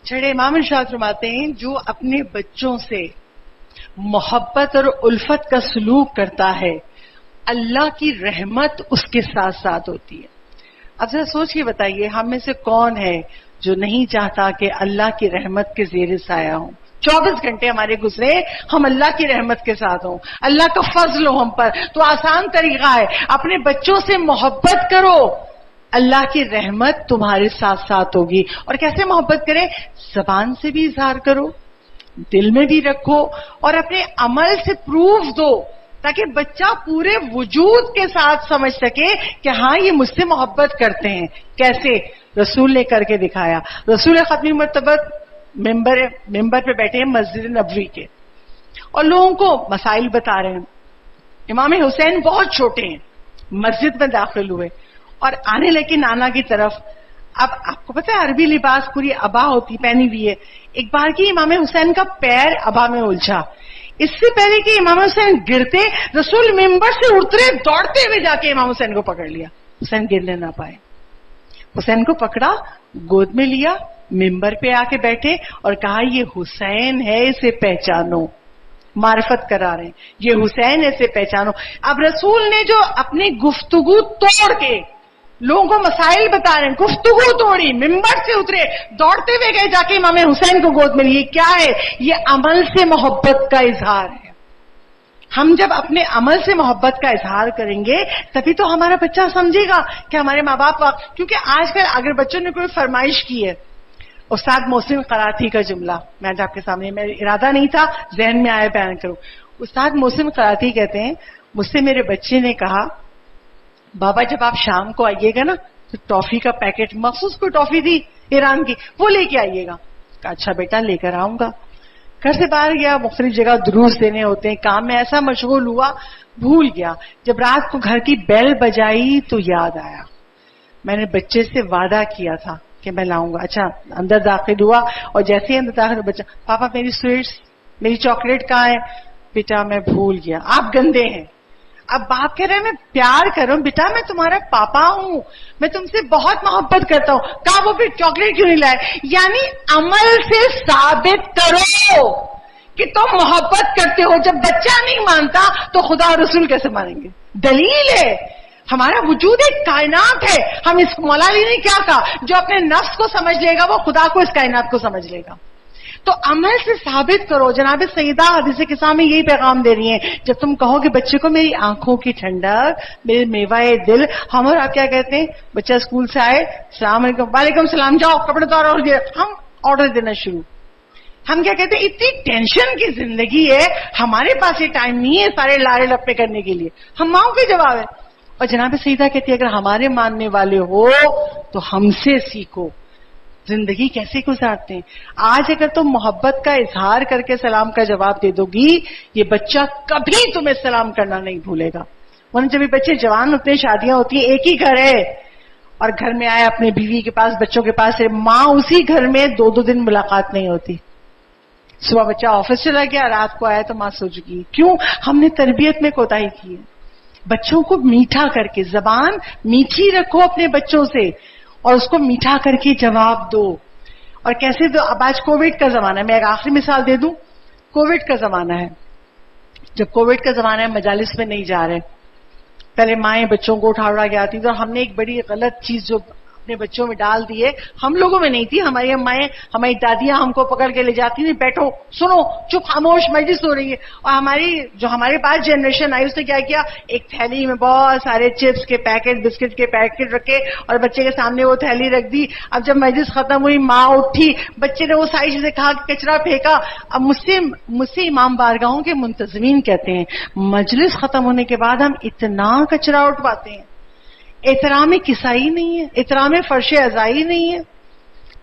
چھٹے امام ارشاد فرماتے ہیں جو اپنے بچوں سے محبت اور الفت کا سلوک کرتا ہے اللہ کی رحمت اس کے ساتھ ساتھ ہوتی ہے. اب ذرا سوچ کے بتائیے ہم میں سے کون ہے جو نہیں چاہتا کہ اللہ کی رحمت کے زیر سایہ ہوں, 24 گھنٹے ہمارے گزرے ہم اللہ کی رحمت کے ساتھ ہوں, اللہ کا فضل ہو ہم پر. تو آسان طریقہ ہے, اپنے بچوں سے محبت کرو, اللہ کی رحمت تمہارے ساتھ ساتھ ہوگی. اور کیسے محبت کریں؟ زبان سے بھی اظہار کرو, دل میں بھی رکھو, اور اپنے عمل سے پروف دو تاکہ بچہ پورے وجود کے ساتھ سمجھ سکے کہ ہاں یہ مجھ سے محبت کرتے ہیں. کیسے؟ رسول نے کر کے دکھایا. رسول ختمی مرتبہ ممبر پہ بیٹھے ہیں مسجد نبوی کے, اور لوگوں کو مسائل بتا رہے ہیں. امام حسین بہت چھوٹے ہیں, مسجد میں داخل ہوئے اور آنے لگے نانا کی طرف. اب آپ کو پتا ہے عربی لباس پوری ابا ہوتی پہنی ہوئی ہے. ایک بار کی امام حسین کا پیر ابا میں الجھا, اس سے پہلے کہ امام حسین گرتے رسول ممبر سے اترے, دوڑتے ہوئے جا کے امام حسین کو پکڑ لیا. حسین گرنے نہ پائے, حسین کو پکڑا, گود میں لیا, ممبر پہ آ کے بیٹھے اور کہا یہ حسین ہے, اسے پہچانو. معرفت کرا رہے ہیں, یہ حسین ہے, اسے پہچانو. اب رسول نے جو اپنی گفتگو توڑ کے لوگوں کو مسائل بتا رہے ہیں, گفتگو توڑی, ممبر سے اترے, دوڑتے ہوئے گئے جا کے امام حسین کو گود میں لیے. کیا ہے یہ؟ عمل سے محبت کا اظہار ہے. ہم جب اپنے عمل سے محبت کا اظہار کریں گے تبھی تو ہمارا بچہ سمجھے گا کہ ہمارے ماں باپ. کیونکہ آج کل اگر بچوں نے کوئی فرمائش کی ہے, استاد محسن قراتی کا جملہ میں آج آپ کے سامنے, میرا ارادہ نہیں تھا, ذہن میں آیا بیان کروں. استاد محسن قراتی کہتے ہیں مجھ سے میرے بچے نے کہا بابا جب آپ شام کو آئیے گا نا تو ٹافی کا پیکٹ, مخصوص کوئی ٹافی تھی ایران کی, وہ لے کے آئیے گا. کہا اچھا بیٹا لے کر آؤں گا. گھر سے باہر گیا, مختلف جگہ دروس دینے ہوتے ہیں, کام میں ایسا مشغول ہوا بھول گیا. جب رات کو گھر کی بیل بجائی تو یاد آیا میں نے بچے سے وعدہ کیا تھا کہ میں لاؤں گا. اچھا اندر داخل ہوا اور جیسے ہی اندر داخل بچہ, پاپا میری سویٹس, میری چاکلیٹ کہاں ہے؟ بیٹا میں بھول گیا. آپ گندے ہیں. اب باپ کہہ رہے ہیں میں پیار کر رہا ہوں, بیٹا میں تمہارا پاپا ہوں, میں تم سے بہت محبت کرتا ہوں. کہا وہ پھر چاکلیٹ کیوں نہیں لائے؟ یعنی عمل سے ثابت کرو کہ تم محبت کرتے ہو. جب بچہ نہیں مانتا تو خدا اور رسول کیسے مانیں گے؟ دلیل ہے. ہمارا وجود ایک کائنات ہے. ہم اس مولا علی نے کیا کہا, جو اپنے نفس کو سمجھ لے گا وہ خدا کو, اس کائنات کو سمجھ لے گا. تو عمل سے ثابت کرو. جناب سیدہ حدیث قصہ میں یہی پیغام دے رہی ہیں, جب تم کہو کہ بچے کو میری آنکھوں کی ٹھنڈک, میرے میوائے دل. ہم اور آپ کیا کہتے ہیں, بچہ اسکول سے آئے السلام علیکم, وعلیکم السلام, جاؤ کپڑے تو اور ہم آرڈر دینا شروع. ہم کیا کہتے ہیں اتنی ٹینشن کی زندگی ہے, ہمارے پاس یہ ٹائم نہیں ہے سارے لارے لپے کرنے کے لیے. ہم ماؤں کے جواب ہے. اور جناب سیدہ کہتی ہے اگر ہمارے ماننے والے ہو تو ہم سے سیکھو زندگی کیسے گزارتے ہیں. آج اگر تم محبت کا اظہار کر کے سلام کا جواب دے دو گی, یہ بچہ کبھی تمہیں سلام کرنا نہیں بھولے گا. ورنہ جب یہ بچے جوان ہوتے ہیں, شادیاں ہوتی ہیں, ایک ہی گھر ہے اور گھر میں آئے اپنی بیوی کے پاس, بچوں کے پاس ہے, ماں اسی گھر میں 2 دن ملاقات نہیں ہوتی. صبح بچہ آفس چلا گیا, رات کو آیا تو ماں سو چکی. کیوں؟ ہم نے تربیت میں کوتاہی کی ہے. بچوں کو میٹھا کر کے, زبان میٹھی رکھو اپنے بچوں سے اور اس کو میٹھا کر کے جواب دو. اور کیسے تو اب آج کووڈ کا زمانہ ہے. میں ایک آخری مثال دے دوں. کووڈ کا زمانہ ہے. جب کووڈ کا زمانہ ہے مجالس میں نہیں جا رہے. پہلے مائیں بچوں کو اٹھا کے آتی تھی اور ہم نے ایک بڑی غلط چیز جو اپنے بچوں میں ڈال دی ہے, ہم لوگوں میں نہیں تھی, ہماری امائیں ہماری دادیاں ہم کو پکڑ کے لے جاتی تھیں, بیٹھو سنو چپ خاموش مجلس ہو رہی ہے. اور ہمارے پاس جنریشن آئی اس نے کیا کیا, ایک تھیلی میں بہت سارے چپس کے پیکٹ بسکٹ کے پیکٹ رکھے اور بچے کے سامنے وہ تھیلی رکھ دی. اب جب مجلس ختم ہوئی ماں اٹھی, بچے نے وہ ساری چیزیں کھا کے کچرا پھینکا. اب مجھ سے امام بارگاہوں کے منتظمین کہتے ہیں مجلس ختم ہونے کے بعد ہم اتنا کچرا اٹھواتے ہیں. احترام کسائی نہیں ہے, احترام فرش ازائی نہیں ہے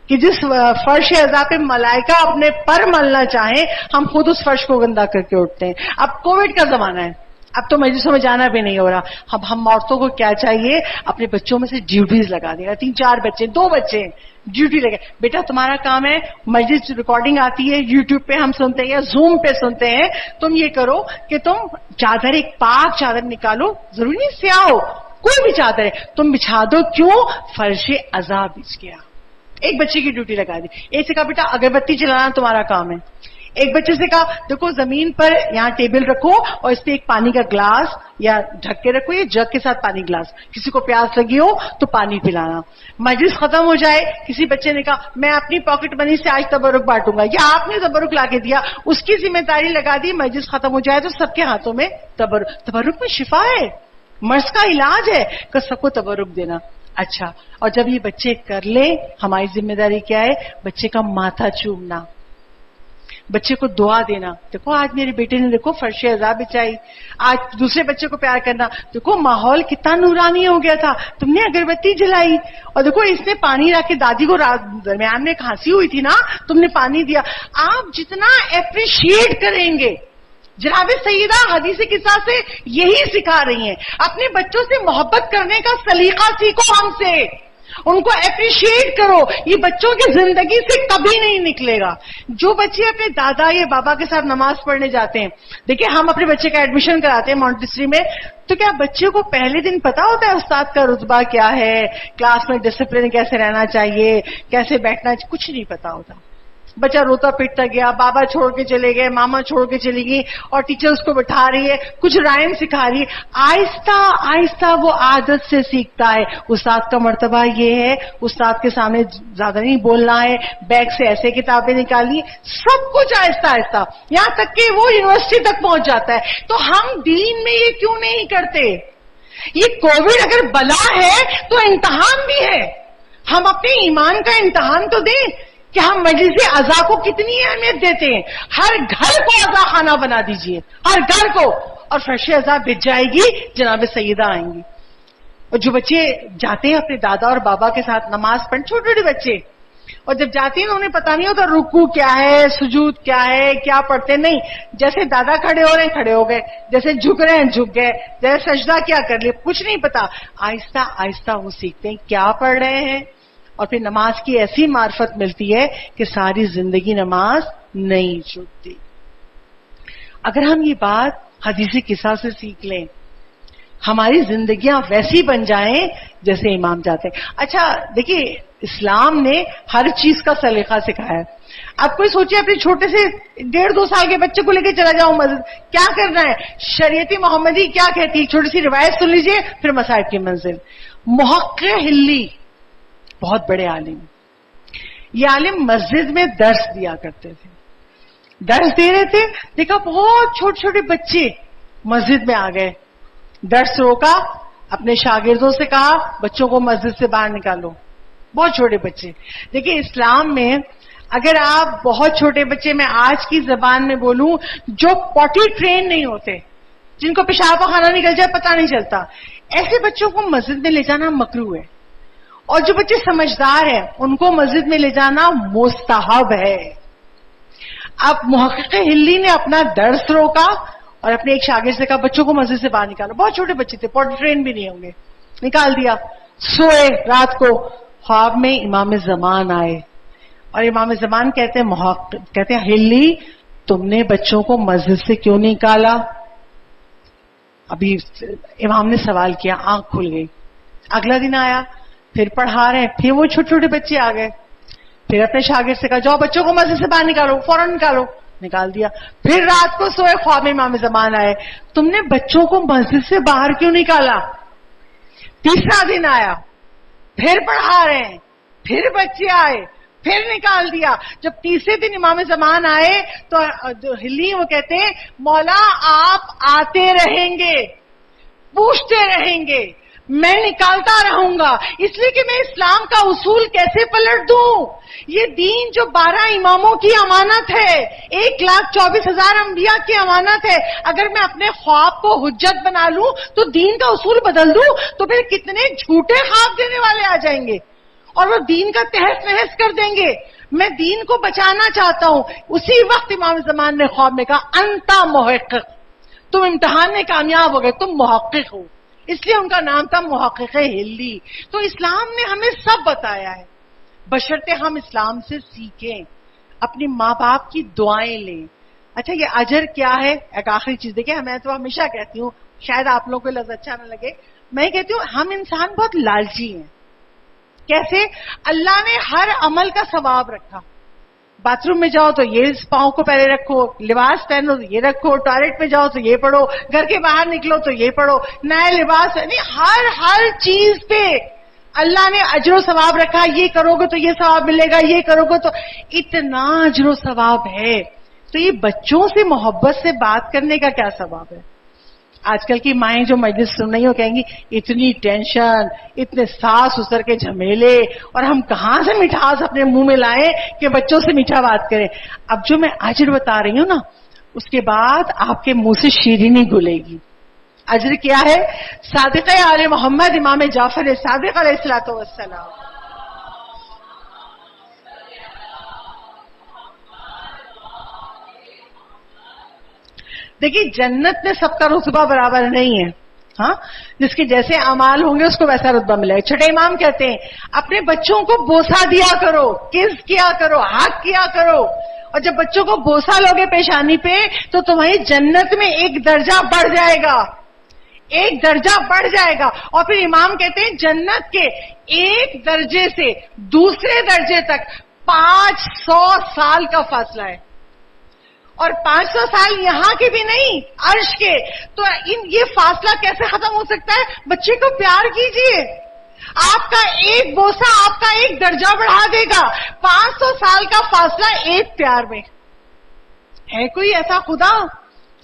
کہ جس فرش ازا پہ ملائکہ اپنے پر ملنا چاہیں ہم خود اس فرش کو گندا کر کے اٹھتے ہیں. اب کووڈ کا زمانہ ہے, اب تو مجلسوں میں جانا بھی نہیں ہو رہا. اب ہم عورتوں کو کیا چاہیے, اپنے بچوں میں سے ڈیوٹیز لگا دیا. 3-4 بچے 2 بچے ڈیوٹی لگے, بیٹا تمہارا کام ہے مجلس ریکارڈنگ آتی ہے یوٹیوب پہ ہم سنتے ہیں یا زوم پہ سنتے ہیں, تم یہ کرو کہ تم چادر ایک پاک چادر نکالو, ضروری نہیں سیاہ ہو, کوئی بھی چادر ہے تم بچھا دو. کیوں؟ فرش ازا بچ گیا. ایک بچے کی ڈیوٹی لگا دی. ایک سے کہا بیٹا اگربتی جلانا تمہارا کام ہے. ایک بچے سے کہا دیکھو زمین پر یہاں ٹیبل رکھو اور اس پہ ایک پانی کا گلاس یا ڈھک کے رکھو, یہ جگ کے ساتھ پانی گلاس, کسی کو پیاس لگی ہو تو پانی پلانا. مجلس ختم ہو جائے, کسی بچے نے کہا میں اپنی پاکٹ منی سے آج تبرک بانٹوں گا, یا آپ نے تبرک لا کے دیا, اس کی ذمہ داری لگا دی. مجلس ختم ہو جائے تو سب کے ہاتھوں میں تبرک میں شفا ہے, مرض کا علاج ہے کہ سب کو تبرک دینا. اچھا, اور جب یہ بچے کر لیں ہماری ذمہ داری کیا ہے, بچے کا ماتھا چومنا, بچے کو دعا دینا. دیکھو آج میرے بیٹے نے دیکھو فرش ازا بچائی. آج دوسرے بچے کو پیار کرنا, دیکھو ماحول کتنا نورانی ہو گیا تھا, تم نے اگربتی جلائی. اور دیکھو اس نے پانی رکھ کے, دادی کو درمیان میں کھانسی ہوئی تھی نا, تم نے پانی دیا. آپ جتنا اپریشیٹ کریں گے, جناب سیدہ حدیث قصہ سے یہی سکھا رہی ہیں, اپنے بچوں سے محبت کرنے کا سلیقہ سیکھو ہم سے, ان کو اپریشیٹ کرو. یہ بچوں کی زندگی سے کبھی نہیں نکلے گا. جو بچے اپنے دادا یا بابا کے ساتھ نماز پڑھنے جاتے ہیں, دیکھیں ہم اپنے بچے کا ایڈمیشن کراتے ہیں مونٹیسری میں, تو کیا بچے کو پہلے دن پتا ہوتا ہے استاد کا رتبہ کیا ہے, کلاس میں ڈسپلن کیسے رہنا چاہیے, کیسے بیٹھنا چاہیے, کچھ نہیں پتا ہوتا. بچہ روتا پیٹتا گیا, بابا چھوڑ کے چلے گئے, ماما چھوڑ کے چلی گئی, اور ٹیچر اس کو بٹھا رہی ہے, کچھ رائم سکھا رہی ہے. آہستہ آہستہ وہ عادت سے سیکھتا ہے. استاد کا مرتبہ یہ ہے, استاد کے سامنے زیادہ نہیں بولنا ہے, بیگ سے ایسے کتابیں نکالنی, سب کچھ آہستہ آہستہ, یہاں تک کہ وہ یونیورسٹی تک پہنچ جاتا ہے. تو ہم دین میں یہ کیوں نہیں کرتے؟ یہ کووڈ اگر بلا ہے تو امتحان بھی ہے. ہم اپنے ایمان کا امتحان تو دیں کہ ہم مجلس ازا کو کتنی اہمیت دیتے ہیں. ہر گھر کو ازا خانہ بنا دیجئے, ہر گھر کو, اور فرش ازا بچ جائے گی, جناب سیدہ آئیں گی. اور جو بچے جاتے ہیں اپنے دادا اور بابا کے ساتھ نماز پڑھنے, چھوٹے چھوٹے بچے, اور جب جاتے ہیں انہیں پتا نہیں ہوتا رکوع کیا ہے, سجود کیا ہے, کیا پڑھتے نہیں. جیسے دادا کھڑے ہو رہے ہیں کھڑے ہو گئے, جیسے جھک رہے ہیں جھک گئے, جیسے سجدہ کیا کر لیا, کچھ نہیں پتا. آہستہ آہستہ وہ سیکھتے ہیں کیا پڑھ رہے ہیں, اور پھر نماز کی ایسی معرفت ملتی ہے کہ ساری زندگی نماز نہیں چھوٹتی. اگر ہم یہ بات حدیث قصہ سے سیکھ لیں, ہماری زندگیاں ویسی بن جائیں جیسے امام چاہتے ہیں. اچھا دیکھیے, اسلام نے ہر چیز کا سلیقہ سکھایا ہے. اب کوئی سوچے اپنے چھوٹے سے 1.5-2 سال کے بچے کو لے کے چلا جاؤ مسجد, کیا کرنا ہے؟ شریعت محمدی کیا کہتی ہے, چھوٹی سی روایت سن لیجئے پھر مصائب کی منزل. محقق ہلی بہت بڑے عالم, یہ عالم مسجد میں درس دیا کرتے تھے, درس دے رہے تھے, دیکھا بہت چھوٹے چھوٹے بچے مسجد میں آ گئے, درس روکا, اپنے شاگردوں سے کہا بچوں کو مسجد سے باہر نکالو. بہت چھوٹے بچے. دیکھیں اسلام میں اگر آپ بہت چھوٹے بچے, میں آج کی زبان میں بولوں, جو پوٹی ٹرین نہیں ہوتے, جن کو پیشاب پخانہ نکل جائے پتہ نہیں چلتا, ایسے بچوں کو مسجد میں لے جانا مکروہ ہے. اور جو بچے سمجھدار ہیں ان کو مسجد میں لے جانا مستحب ہے. اب محقق ہلی نے اپنا درس روکا اور اپنے ایک شاگرد سے کہا بچوں کو مسجد سے باہر نکالو. بہت چھوٹے بچے تھے, پوٹی ٹرین بھی نہیں ہوں گے, نکال دیا. سوئے رات کو, خواب میں امام زمان آئے, اور امام زمان کہتے ہیں ہلی تم نے بچوں کو مسجد سے کیوں نہیں نکالا؟ ابھی امام نے سوال کیا, آنکھ کھل گئی. اگلا دن آیا, پھر پڑھا رہے ہیں, پھر وہ چھوٹے چھوٹے بچے آ گئے, پھر اپنے شاگرد سے کہا جاؤ بچوں کو مسجد سے باہر نکالو، فوراً نکالو، نکال دیا. پھر رات کو سوئے، خواب میں امام زمان آئے، تم نے بچوں کو مسجد سے باہر کیوں نکالا؟ تیسرا دن آیا، پھر پڑھا رہے ہیں، پھر بچے آئے، پھر نکال دیا. جب تیسرے دن امام زمان آئے تو ہلی وہ کہتے ہیں مولا آپ آتے رہیں گے، پوچھتے رہیں گے، میں نکالتا رہوں گا، اس لیے کہ میں اسلام کا اصول کیسے پلٹ دوں؟ یہ دین جو 12 اماموں کی امانت ہے، 1,24,000 انبیاء کی امانت ہے، اگر میں اپنے خواب کو حجت بنا لوں تو دین کا اصول بدل دوں تو پھر کتنے جھوٹے خواب دینے والے آ جائیں گے اور وہ دین کا تہس نہس کر دیں گے. میں دین کو بچانا چاہتا ہوں. اسی وقت امام زمان نے خواب میں کہا انتا محقق، تم امتحان میں کامیاب ہو گئے، تم محقق ہو. اس لیے ان کا نام تھا محقق ہلی. تو اسلام نے ہمیں سب بتایا ہے، بشرطے ہم اسلام سے سیکھیں، اپنی ماں باپ کی دعائیں لیں. اچھا یہ اجر کیا ہے؟ ایک آخری چیز دیکھیں، میں تو ہمیشہ کہتی ہوں، شاید آپ لوگوں کو لفظ اچھا نہ لگے، میں کہتی ہوں ہم انسان بہت لالچی ہیں. کیسے؟ اللہ نے ہر عمل کا ثواب رکھا. باتھ روم میں جاؤ تو یہ پاؤں کو پہلے رکھو، لباس پہنو تو یہ رکھو، ٹوائلٹ میں جاؤ تو یہ پڑھو، گھر کے باہر نکلو تو یہ پڑھو، نئے لباس، یعنی ہر چیز پہ اللہ نے اجر و ثواب رکھا. یہ کرو گے تو یہ ثواب ملے گا، یہ کرو گے تو اتنا اجر و ثواب ہے. تو یہ بچوں سے محبت سے بات کرنے کا کیا ثواب ہے؟ آج کل کی مائیں جو مجلس سن رہی ہو کہیں گی اتنی ٹینشن، اتنے ساس سسر کے جھمیلے، اور ہم کہاں سے مٹھاس اپنے منہ میں لائیں کہ بچوں سے میٹھا بات کریں. اب جو میں اجر بتا رہی ہوں نا، اس کے بعد آپ کے منہ سے شیرینی گھلے گی. اجر کیا ہے؟ صادق آل محمد امام جعفر صادق علیہ الصلوۃ والسلام. دیکھیے جنت میں سب کا رتبہ برابر نہیں ہے. ہاں، جس کے جیسے اعمال ہوں گے اس کو ویسا رتبہ ملے گا. چھٹے امام کہتے ہیں اپنے بچوں کو بوسہ دیا کرو، کس کیا کرو، حق کیا کرو. اور جب بچوں کو بوسہ لوگے پیشانی پہ تو تمہاری جنت میں ایک درجہ بڑھ جائے گا، ایک درجہ بڑھ جائے گا. اور پھر امام کہتے ہیں جنت کے ایک درجے سے دوسرے درجے تک 500 سال کا فاصلہ ہے. اور 500 سال یہاں کے بھی نہیں، عرش کے. تو یہ فاصلہ کیسے ختم ہو سکتا ہے؟ بچے کو پیار کیجئے، آپ کا ایک بوسہ آپ کا ایک درجہ بڑھا دے گا. 500 سال کا فاصلہ ایک پیار میں. ہے کوئی ایسا خدا؟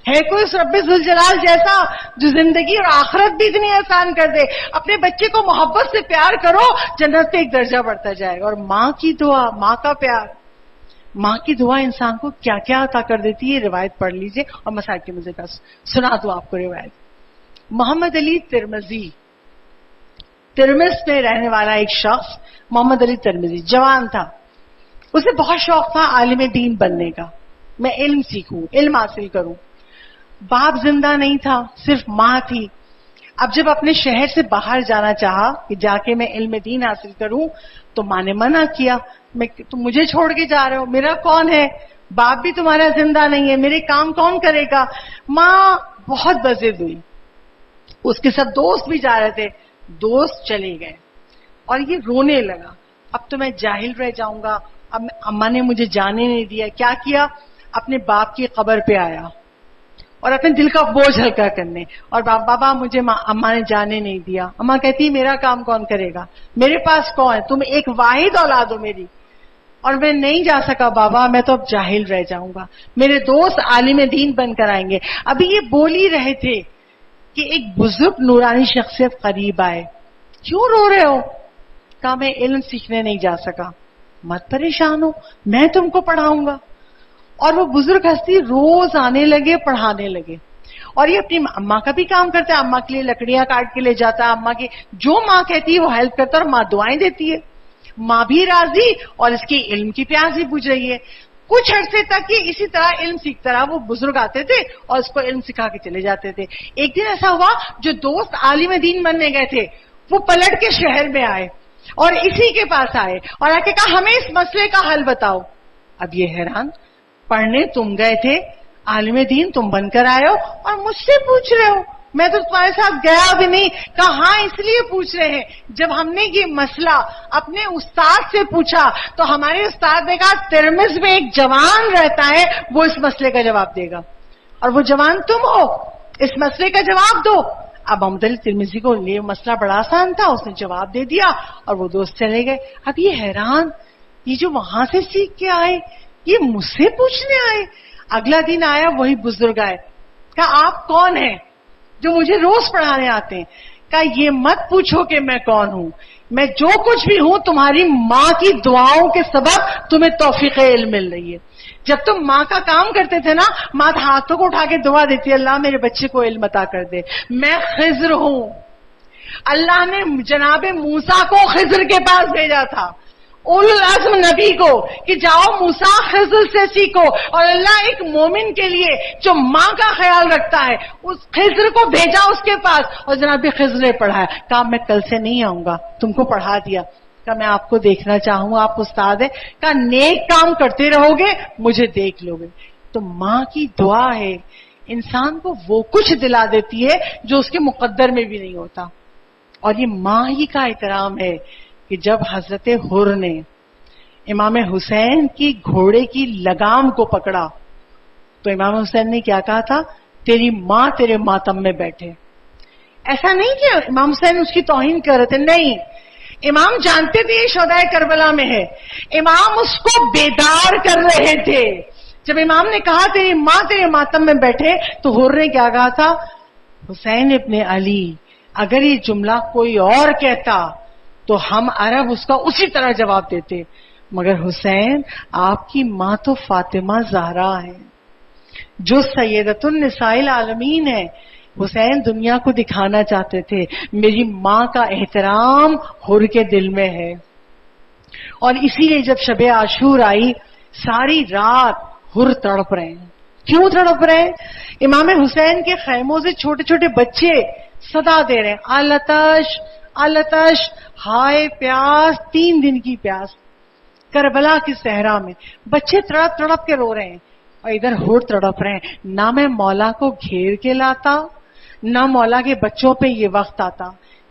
ہے کوئی رب ذوالجلال جیسا جو زندگی اور آخرت بھی اتنی آسان کر دے؟ اپنے بچے کو محبت سے پیار کرو، جنت پہ ایک درجہ بڑھتا جائے گا. اور ماں کی دعا، ماں کا پیار، ماں کی دعا انسان کو کیا کیا عطا کر دیتی ہے. روایت پڑھ لیجئے اور مسائل کے مزے کا سنا دوں آپ کو روایت. محمد علی ترمذی، ترمذ میں رہنے والا ایک شخص محمد علی ترمذی جوان تھا. اسے بہت شوق تھا عالم دین بننے کا، میں علم سیکھوں، علم حاصل کروں. باپ زندہ نہیں تھا، صرف ماں تھی. اب جب اپنے شہر سے باہر جانا چاہا کہ جا کے میں علم دین حاصل کروں تو ماں نے منع کیا. تم مجھے چھوڑ کے جا رہے ہو، میرا کون ہے؟ باپ بھی تمہارا زندہ نہیں ہے، میرے کام کون کرے گا؟ ماں بہت بضد ہوئی. اس کے ساتھ دوست بھی جا رہے تھے، دوست چلے گئے اور یہ رونے لگا. اب تو میں جاہل رہ جاؤں گا. اب اماں نے مجھے جانے نہیں دیا. کیا کیا؟ اپنے باپ کی قبر پہ آیا اور اپنے دل کا بوجھ ہلکا کرنے. اور بابا مجھے اماں نے جانے نہیں دیا. اماں کہتی میرا کام کون کرے گا؟ میرے پاس کون ہے؟ تم ایک واحد اولاد ہو میری، اور میں نہیں جا سکا بابا، میں تو اب جاہل رہ جاؤں گا، میرے دوست عالم دین بن کر آئیں گے. ابھی یہ بول ہی رہے تھے کہ ایک بزرگ نورانی شخصیت قریب آئے. کیوں رو رہے ہو؟ کہا میں علم سیکھنے نہیں جا سکا. مت پریشان ہو، میں تم کو پڑھاؤں گا. اور وہ بزرگ ہستی روز آنے لگے، پڑھانے لگے. اور یہ اپنی اماں کا بھی کام کرتا ہے، اماں کے لیے لکڑیاں کاٹ کے لے جاتا ہے، اماں کی جو ماں کہتی ہے وہ ہیلپ کرتا ہے، اور ماں دعائیں دیتی ہے. ماں بھی راضی اور اس کی علم کی پیاس بھی بجھ رہی ہے. کچھ عرصے تک یہ اسی طرح علم سیکھتا رہا. وہ بزرگ آتے تھے اور اس کو علم سکھا کے چلے جاتے تھے. ایک دن ایسا ہوا جو دوست عالم دین بننے گئے تھے وہ پلٹ کے شہر میں آئے اور اسی کے پاس آئے اور آ کے کہا ہمیں اس مسئلے کا حل بتاؤ. اب یہ حیران، پڑھنے تم گئے تھے، عالم دین تم بن کر آئے ہو اور مجھ سے پوچھ رہے ہو. میں تو تمہارے ساتھ گیا بھی نہیں. کہا ہاں اس لیے پوچھ رہے ہیں. جب ہم نے یہ مسئلہ اپنے استاد سے پوچھا تو ہمارے استاد نے کہا ترمذ میں ایک جوان رہتا ہے وہ اس مسئلے کا جواب دے گا اور وہ جوان تم ہو, اس مسئلے کا جواب دو. اب محمد علی ترمذی کو یہ مسئلہ بڑا آسان تھا, اس نے جواب دے دیا اور وہ دوست چلے گئے. اب یہ حیران, یہ جو وہاں سے سیکھ کے آئے یہ مجھ سے پوچھنے آئے. اگلا دن آیا وہی بزرگ آئے, کہا آپ کون ہیں جو مجھے روز پڑھانے آتے ہیں؟ کہا یہ مت پوچھو کہ میں کون ہوں, میں جو کچھ بھی ہوں تمہاری ماں کی دعاؤں کے سبب تمہیں توفیق علم مل رہی ہے. جب تم ماں کا کام کرتے تھے نا, ماں ہاتھوں کو اٹھا کے دعا دیتی ہے اللہ میرے بچے کو علم عطا کر دے. میں خضر ہوں, اللہ نے جناب موسیٰ کو خضر کے پاس بھیجا تھا, اولو العزم نبی کو, کہ جاؤ موسیٰ خضر سے سیکھو. اور اللہ ایک مومن کے لیے جو ماں کا خیال رکھتا ہے اس خضر کو بھیجا اس کے پاس, اور جناب خضر نے پڑھایا. کہا میں کل سے نہیں آؤں گا, تم کو پڑھا دیا. کہا میں آپ کو دیکھنا چاہوں گا, آپ استاد ہیں. کہا نیک کام کرتے رہو گے مجھے دیکھ لو گے. تو ماں کی دعا ہے انسان کو وہ کچھ دلا دیتی ہے جو اس کے مقدر میں بھی نہیں ہوتا. اور یہ ماں ہی کا احترام ہے کہ جب حضرت حر نے امام حسین کی گھوڑے کی لگام کو پکڑا تو امام حسین نے کیا کہا تھا, تیری ماں تیرے ماتم میں بیٹھے. ایسا نہیں کہ امام حسین اس کی توہین کر رہے تھے, نہیں, امام جانتے تھے یہ شہدائے کربلا میں ہے, امام اس کو بیدار کر رہے تھے. جب امام نے کہا تیری ماں تیرے ماتم میں بیٹھے تو حر نے کیا کہا تھا, حسین ابن علی, اگر یہ جملہ کوئی اور کہتا تو ہم عرب اس کا اسی طرح جواب دیتے, مگر حسین آپ کی ماں تو فاطمہ زہرا ہے جو سیدۃ النساء العالمین ہے. حسین دنیا کو دکھانا چاہتے تھے میری ماں کا احترام حر کے دل میں ہے. اور اسی لیے جب شب عاشور آئی ساری رات حر تڑپ رہے ہیں. کیوں تڑپ رہے ہیں؟ امام حسین کے خیموں سے چھوٹے چھوٹے بچے صدا دے رہے ہیں, التش التش, ہائے پیاس, 3 دن کی پیاس کربلا کی صحرا میں. بچے تڑپ تڑپ کے رو رہے ہیں اور ادھر حر تڑپ رہے ہیں. نہ میں مولا کو گھیر کے لاتا, نہ مولا کے بچوں پہ یہ وقت آتا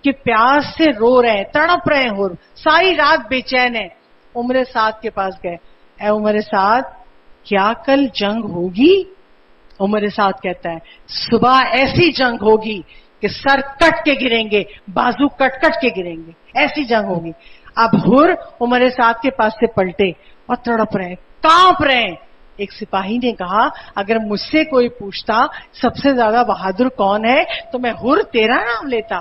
کہ پیاس سے رو رہے ہیں, تڑپ رہے ہیں حر, ساری رات بے چین ہے. عمر سعد کے پاس گئے, اے عمر سعد کیا کل جنگ ہوگی؟ عمر سعد کہتا ہے صبح ایسی جنگ ہوگی کہ سر کٹ کے گریں گے, بازو کٹ کٹ کے گریں گے, ایسی جنگ ہوگی. اب حر عمر سعد کے پاس سے پلٹے اور تڑپ رہے ہیں, کانپ رہے ہیں. ایک سپاہی نے کہا اگر مجھ سے کوئی پوچھتا سب سے زیادہ بہادر کون ہے تو میں حر تیرا نام لیتا,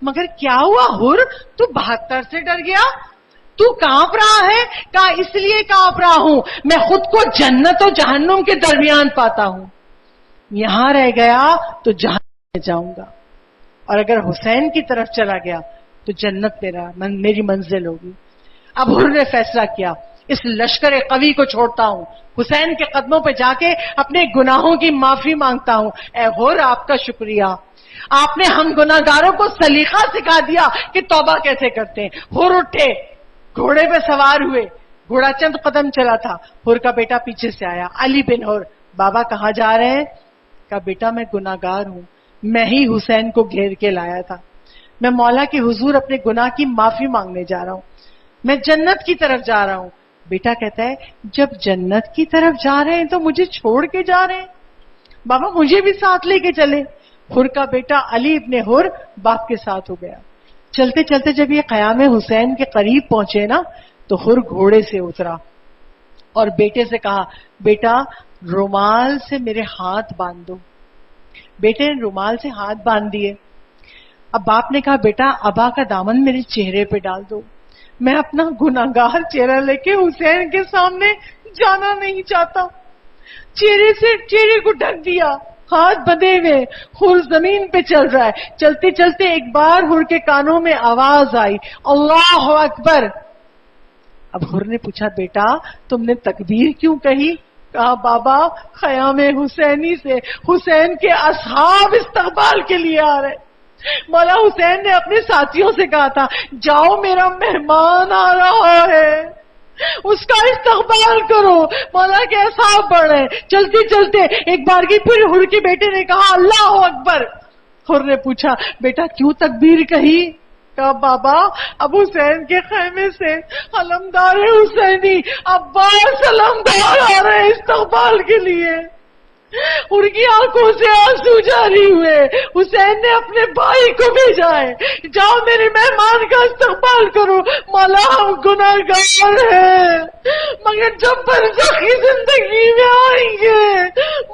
مگر کیا ہوا حر, تو 72 سے ڈر گیا, تو کانپ رہا ہے؟ کہا اس لیے کانپ رہا ہوں میں خود کو جنت و جہنم کے درمیان پاتا ہوں, یہاں رہ گیا تو جہنم میں جاؤں گا, اور اگر حسین کی طرف چلا گیا تو جنت میری منزل ہوگی. اب حر نے فیصلہ کیا اس لشکر قوی کو چھوڑتا ہوں, حسین کے قدموں پہ جا کے اپنے گناہوں کی معافی مانگتا ہوں. اے حر آپ کا شکریہ, آپ نے ہم گناہگاروں کو سلیقہ سکھا دیا کہ توبہ کیسے کرتے ہیں. حر اٹھے, گھوڑے پہ سوار ہوئے, گھوڑا چند قدم چلا تھا, حر کا بیٹا پیچھے سے آیا, علی بن حر, بابا کہاں جا رہے ہیں؟ کہا بیٹا میں گناہگار ہوں, میں ہی حسین کو گھیر کے لایا تھا, میں مولا کے حضور اپنے گناہ کی معافی مانگنے جا رہا ہوں, میں جنت کی طرف جا رہا ہوں. بیٹا کہتا ہے جب جنت کی طرف جا رہے ہیں تو مجھے چھوڑ کے جا رہے ہیں, بابا مجھے بھی ساتھ لے کے چلے. حر کا بیٹا علی ابن حر باپ کے ساتھ ہو گیا. چلتے چلتے جب یہ قیام حسین کے قریب پہنچے نا تو حر گھوڑے سے اترا اور بیٹے سے کہا بیٹا رومال سے میرے ہاتھ باندھ دو. بیٹے نے رومال سے ہاتھ باندھ دیے. اب باپ نے کہا بیٹا ابا کا دامن میرے چہرے پہ ڈال دو, میں اپنا گناہگار چہرہ لے کے حسین کے سامنے جانا نہیں چاہتا. چہرے کو ڈھک دیا, ہاتھ بندھے ہوئے, حر زمین پہ چل رہا ہے. چلتے چلتے ایک بار حر کے کانوں میں آواز آئی اللہ اکبر. اب حر نے پوچھا بیٹا تم نے تکبیر کیوں کہی؟ کہا بابا خیام حسینی سے حسین کے اصحاب استقبال کے لیے آ رہے. مولا حسین نے اپنے ساتھیوں سے کہا تھا جاؤ میرا مہمان آ رہا ہے, اس کا استقبال کرو, مولا کے اصحاب بڑھ رہے. چلتے چلتے ایک بار کی پھر حر کے بیٹے نے کہا اللہ اکبر. حر نے پوچھا بیٹا کیوں تکبیر کہی؟ کہا بابا اب حسین کے خیمے سے علمدار حسینی عباس علمدار آ رہے ہیں استقبال کے لیے. ان کی آنکھوں سے آنسو جاری ہوئے. حسین نے اپنے بھائی کو بھیجا ہے جاؤ میرے مہمان کا استقبال کرو. مولا ہم گناہگار ہیں مگر جب برزخی زندگی میں آئیں گے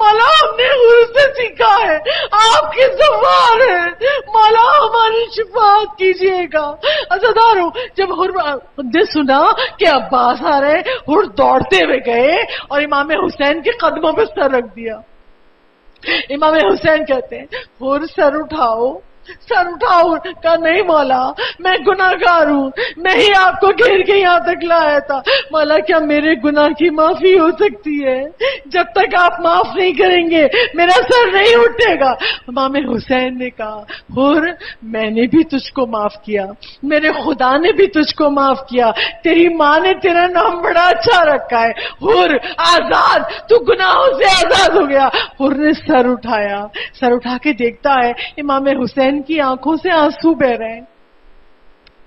مولا ہم نے حضور سے سیکھا ہے آپ کی زبان ہے مولا ہماری شفاعت کیجیے گا. عزاداروں جب حر نے سنا کہ عباس آ رہے حر دوڑتے ہوئے گئے اور امام حسین کے قدموں پہ سر رکھ دیا. امام حسین کہتے ہیں حر سر اٹھاؤ سر اٹھاؤ. کہا نہیں مولا میں گناہگار ہوں میں ہی آپ کو گھیر کے یہاں تک لایا تھا. مولا کیا میرے گناہ کی معافی ہو سکتی ہے؟ جب تک آپ معاف نہیں کریں گے میرا سر نہیں اٹھے گا. امام حسین نے کہا حر میں نے بھی تجھ کو معاف کیا میرے خدا نے بھی تجھ کو معاف کیا تیری ماں نے تیرا نام بڑا اچھا رکھا ہے. حر آزاد تو گناہوں سے آزاد ہو گیا. حر نے سر اٹھایا سر اٹھا کے دیکھتا ہے امام حسین کی آنکھوں سے آنسو بہ رہے ہیں.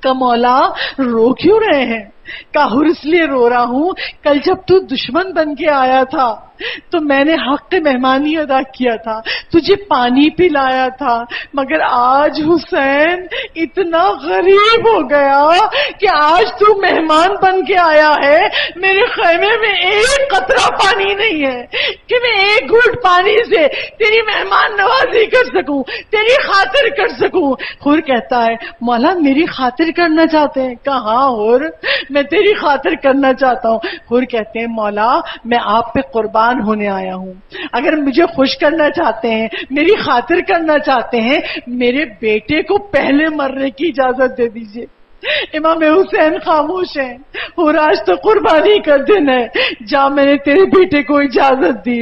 کہ مولا رو کیوں رہے ہیں؟ کہا حر اس لیے رو رہا ہوں کل جب تو دشمن بن کے آیا تھا تو میں نے حق مہمانی ادا کیا تھا تجھے پانی پلایا تھا مگر آج حسین اتنا غریب ہو گیا کہ آج تو مہمان بن کے آیا ہے میرے خیمے میں ایک قطرہ پانی نہیں ہے کہ میں ایک گھونٹ پانی سے تیری مہمان نوازی کر سکوں تیری خاطر کر سکوں. حر کہتا ہے مولا میری خاطر کرنا چاہتے ہیں؟ کہاں حر میں تیری خاطر کرنا چاہتا ہوں. حر کہتے ہیں مولا میں آپ پہ قربان ہونے آیا ہوں اگر مجھے خوش کرنا چاہتے ہیں میری خاطر کرنا چاہتے ہیں میرے بیٹے کو پہلے مرنے کی اجازت دے دیجیے. امام حسین خاموش ہیں. حر آج تو قربانی کا دن ہے جا میں نے تیرے بیٹے کو اجازت دی.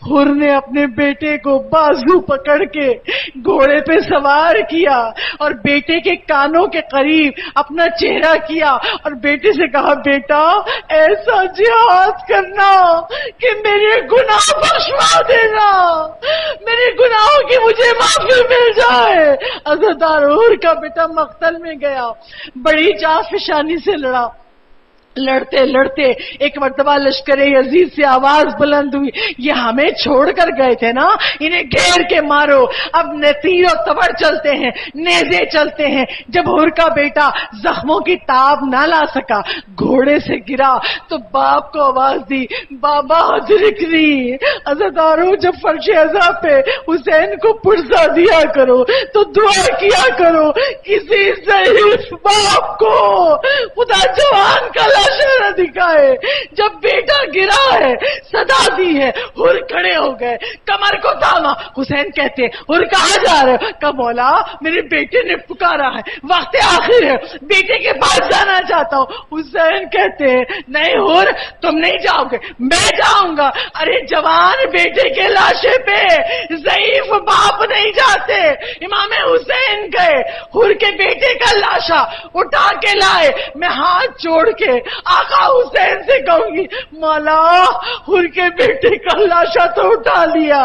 حر نے اپنے بیٹے کو بازو پکڑ کے گھوڑے پہ سوار کیا اور بیٹے کے کانوں کے قریب اپنا چہرہ کیا اور بیٹے سے کہا بیٹا ایسا جہاد کرنا کہ میرے گناہ بخشوا دینا میرے گناہوں کی مجھے معافی مل جائے. عزادار حر کا بیٹا مقتل میں گیا بڑی جانفشانی سے لڑا. لڑتے لڑتے ایک مرتبہ لشکر یزید سے آواز بلند ہوئی یہ ہمیں چھوڑ کر گئے تھے نا انہیں گھیر کے مارو. اب تیر و تبر چلتے ہیں نیزے چلتے ہیں. جب حر کا بیٹا زخموں کی تاب نہ لا سکا گھوڑے سے گرا تو باپ کو آواز دی بابا ادرکنی. عزاداروں جب فرش عزا پہ حسین کو پرزا دیا کرو تو دعا کیا کرو کسی ضعیف باپ کو خدا جوان کا نہ دکھائے. جب بیٹا گرا ہے صدا دی ہے حر کھڑے ہو گئے کمر کو تھاما. حسین کہتے حر کہاں جا رہے؟ کہ مولا میرے بیٹے نے پکارا ہے وقت آخر ہے بیٹے کے پاس جانا چاہتا ہوں. حسین کہتے نہیں حر تم نہیں جاؤ گے میں جاؤں گا. ارے جوان بیٹے کے لاشے پہ ضعیف باپ نہیں جاتے. امام حسین گئے حر کے بیٹے کا لاشا اٹھا کے لائے. میں ہاتھ جوڑ کے آقا حسین سے کہوں گی مولا حر کے بیٹے کا لاشا تو اٹھا لیا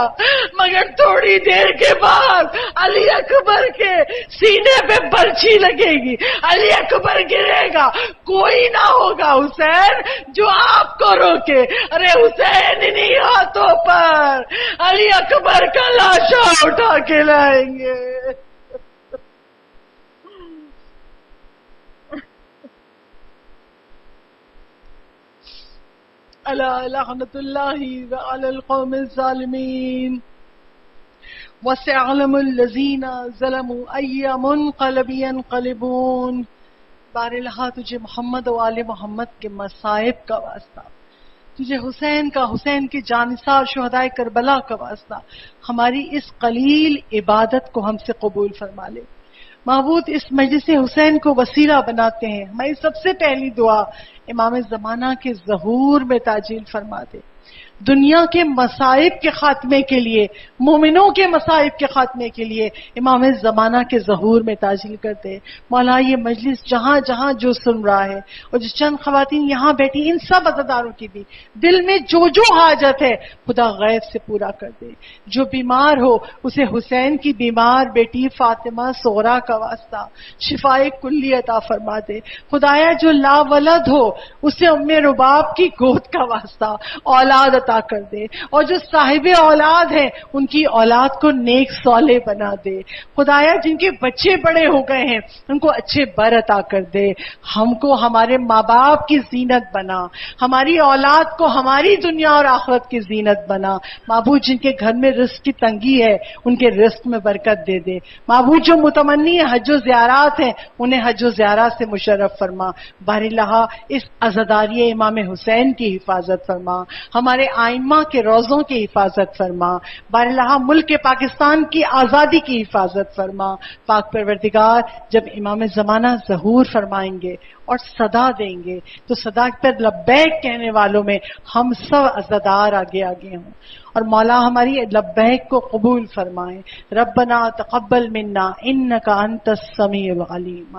مگر تھوڑی دیر کے بعد علی اکبر کے سینے پہ برچھی لگے گی علی اکبر گرے گا کوئی نہ ہوگا حسین جو آپ کو روکے. ارے حسین انہی ہاتھوں پر علی اکبر کا لاشا اٹھا کے لائیں گے. الا لعنت اللہ علی القوم الظالمین وسيعلم الذین ظلموا ای منقلب ینقلبون. بارالہ تجھے محمد و آل محمد کے مصائب کا واسطہ تجھے حسین کا حسین کے جانثار شہدائے کربلا کا واسطہ ہماری اس قلیل عبادت کو ہم سے قبول فرما لے. معبود اس مجلس حسین کو وسیلہ بناتے ہیں ہماری سب سے پہلی دعا امام زمانہ کے ظہور میں تعجیل فرما دے. دنیا کے مصائب کے خاتمے کے لیے، مومنوں کے مصائب کے خاتمے کے لیے امام زمانہ کے ظہور میں تاجیل کرتے۔ مولا یہ مجلس جہاں جہاں جو سن رہا ہے اور جو چند خواتین یہاں بیٹھی، ان سب عزاداروں کی بھی دل میں جو جو حاجت ہے خدا غیب سے پورا کر دے۔ جو بیمار ہو اسے حسین کی بیمار بیٹی فاطمہ صغرا کا واسطہ شفائے کلی عطا فرما دے۔ خدایا جو لا ولد ہو اسے ام رباب کی گود کا واسطہ اولاد عطا کر دے، اور جو صاحب اولاد ہیں ان کی اولاد کو نیک صالح بنا دے۔ خدایا جن کے بچے بڑے ہو گئے ہیں ان کو اچھے بر عطا کر دے۔ ہم کو ہمارے ماں باپ کی زینت بنا، ہماری اولاد کو ہماری دنیا اور آخرت کی زینت بنا۔ معبود جن کے گھر میں رزق کی تنگی ہے ان کے رزق میں برکت دے دے۔ معبود جو متمنی حج و زیارات ہیں انہیں حج و زیارات سے مشرف فرما۔ بار اللہ اس عزاداری امام حسین کی حفاظت فرما، ہمارے آئمہ کے روضوں کی حفاظت فرما۔ بار اللہ ملک پاکستان کی آزادی کی حفاظت فرما۔ پاک پروردگار جب امام زمانہ ظہور فرمائیں گے اور صدا دیں گے تو صدا پر لبیک کہنے والوں میں ہم سب عزادار آگے آگے ہوں، اور مولا ہماری لبیک کو قبول فرمائیں۔ ربنا تقبل منا انک انت السمیع العلیم۔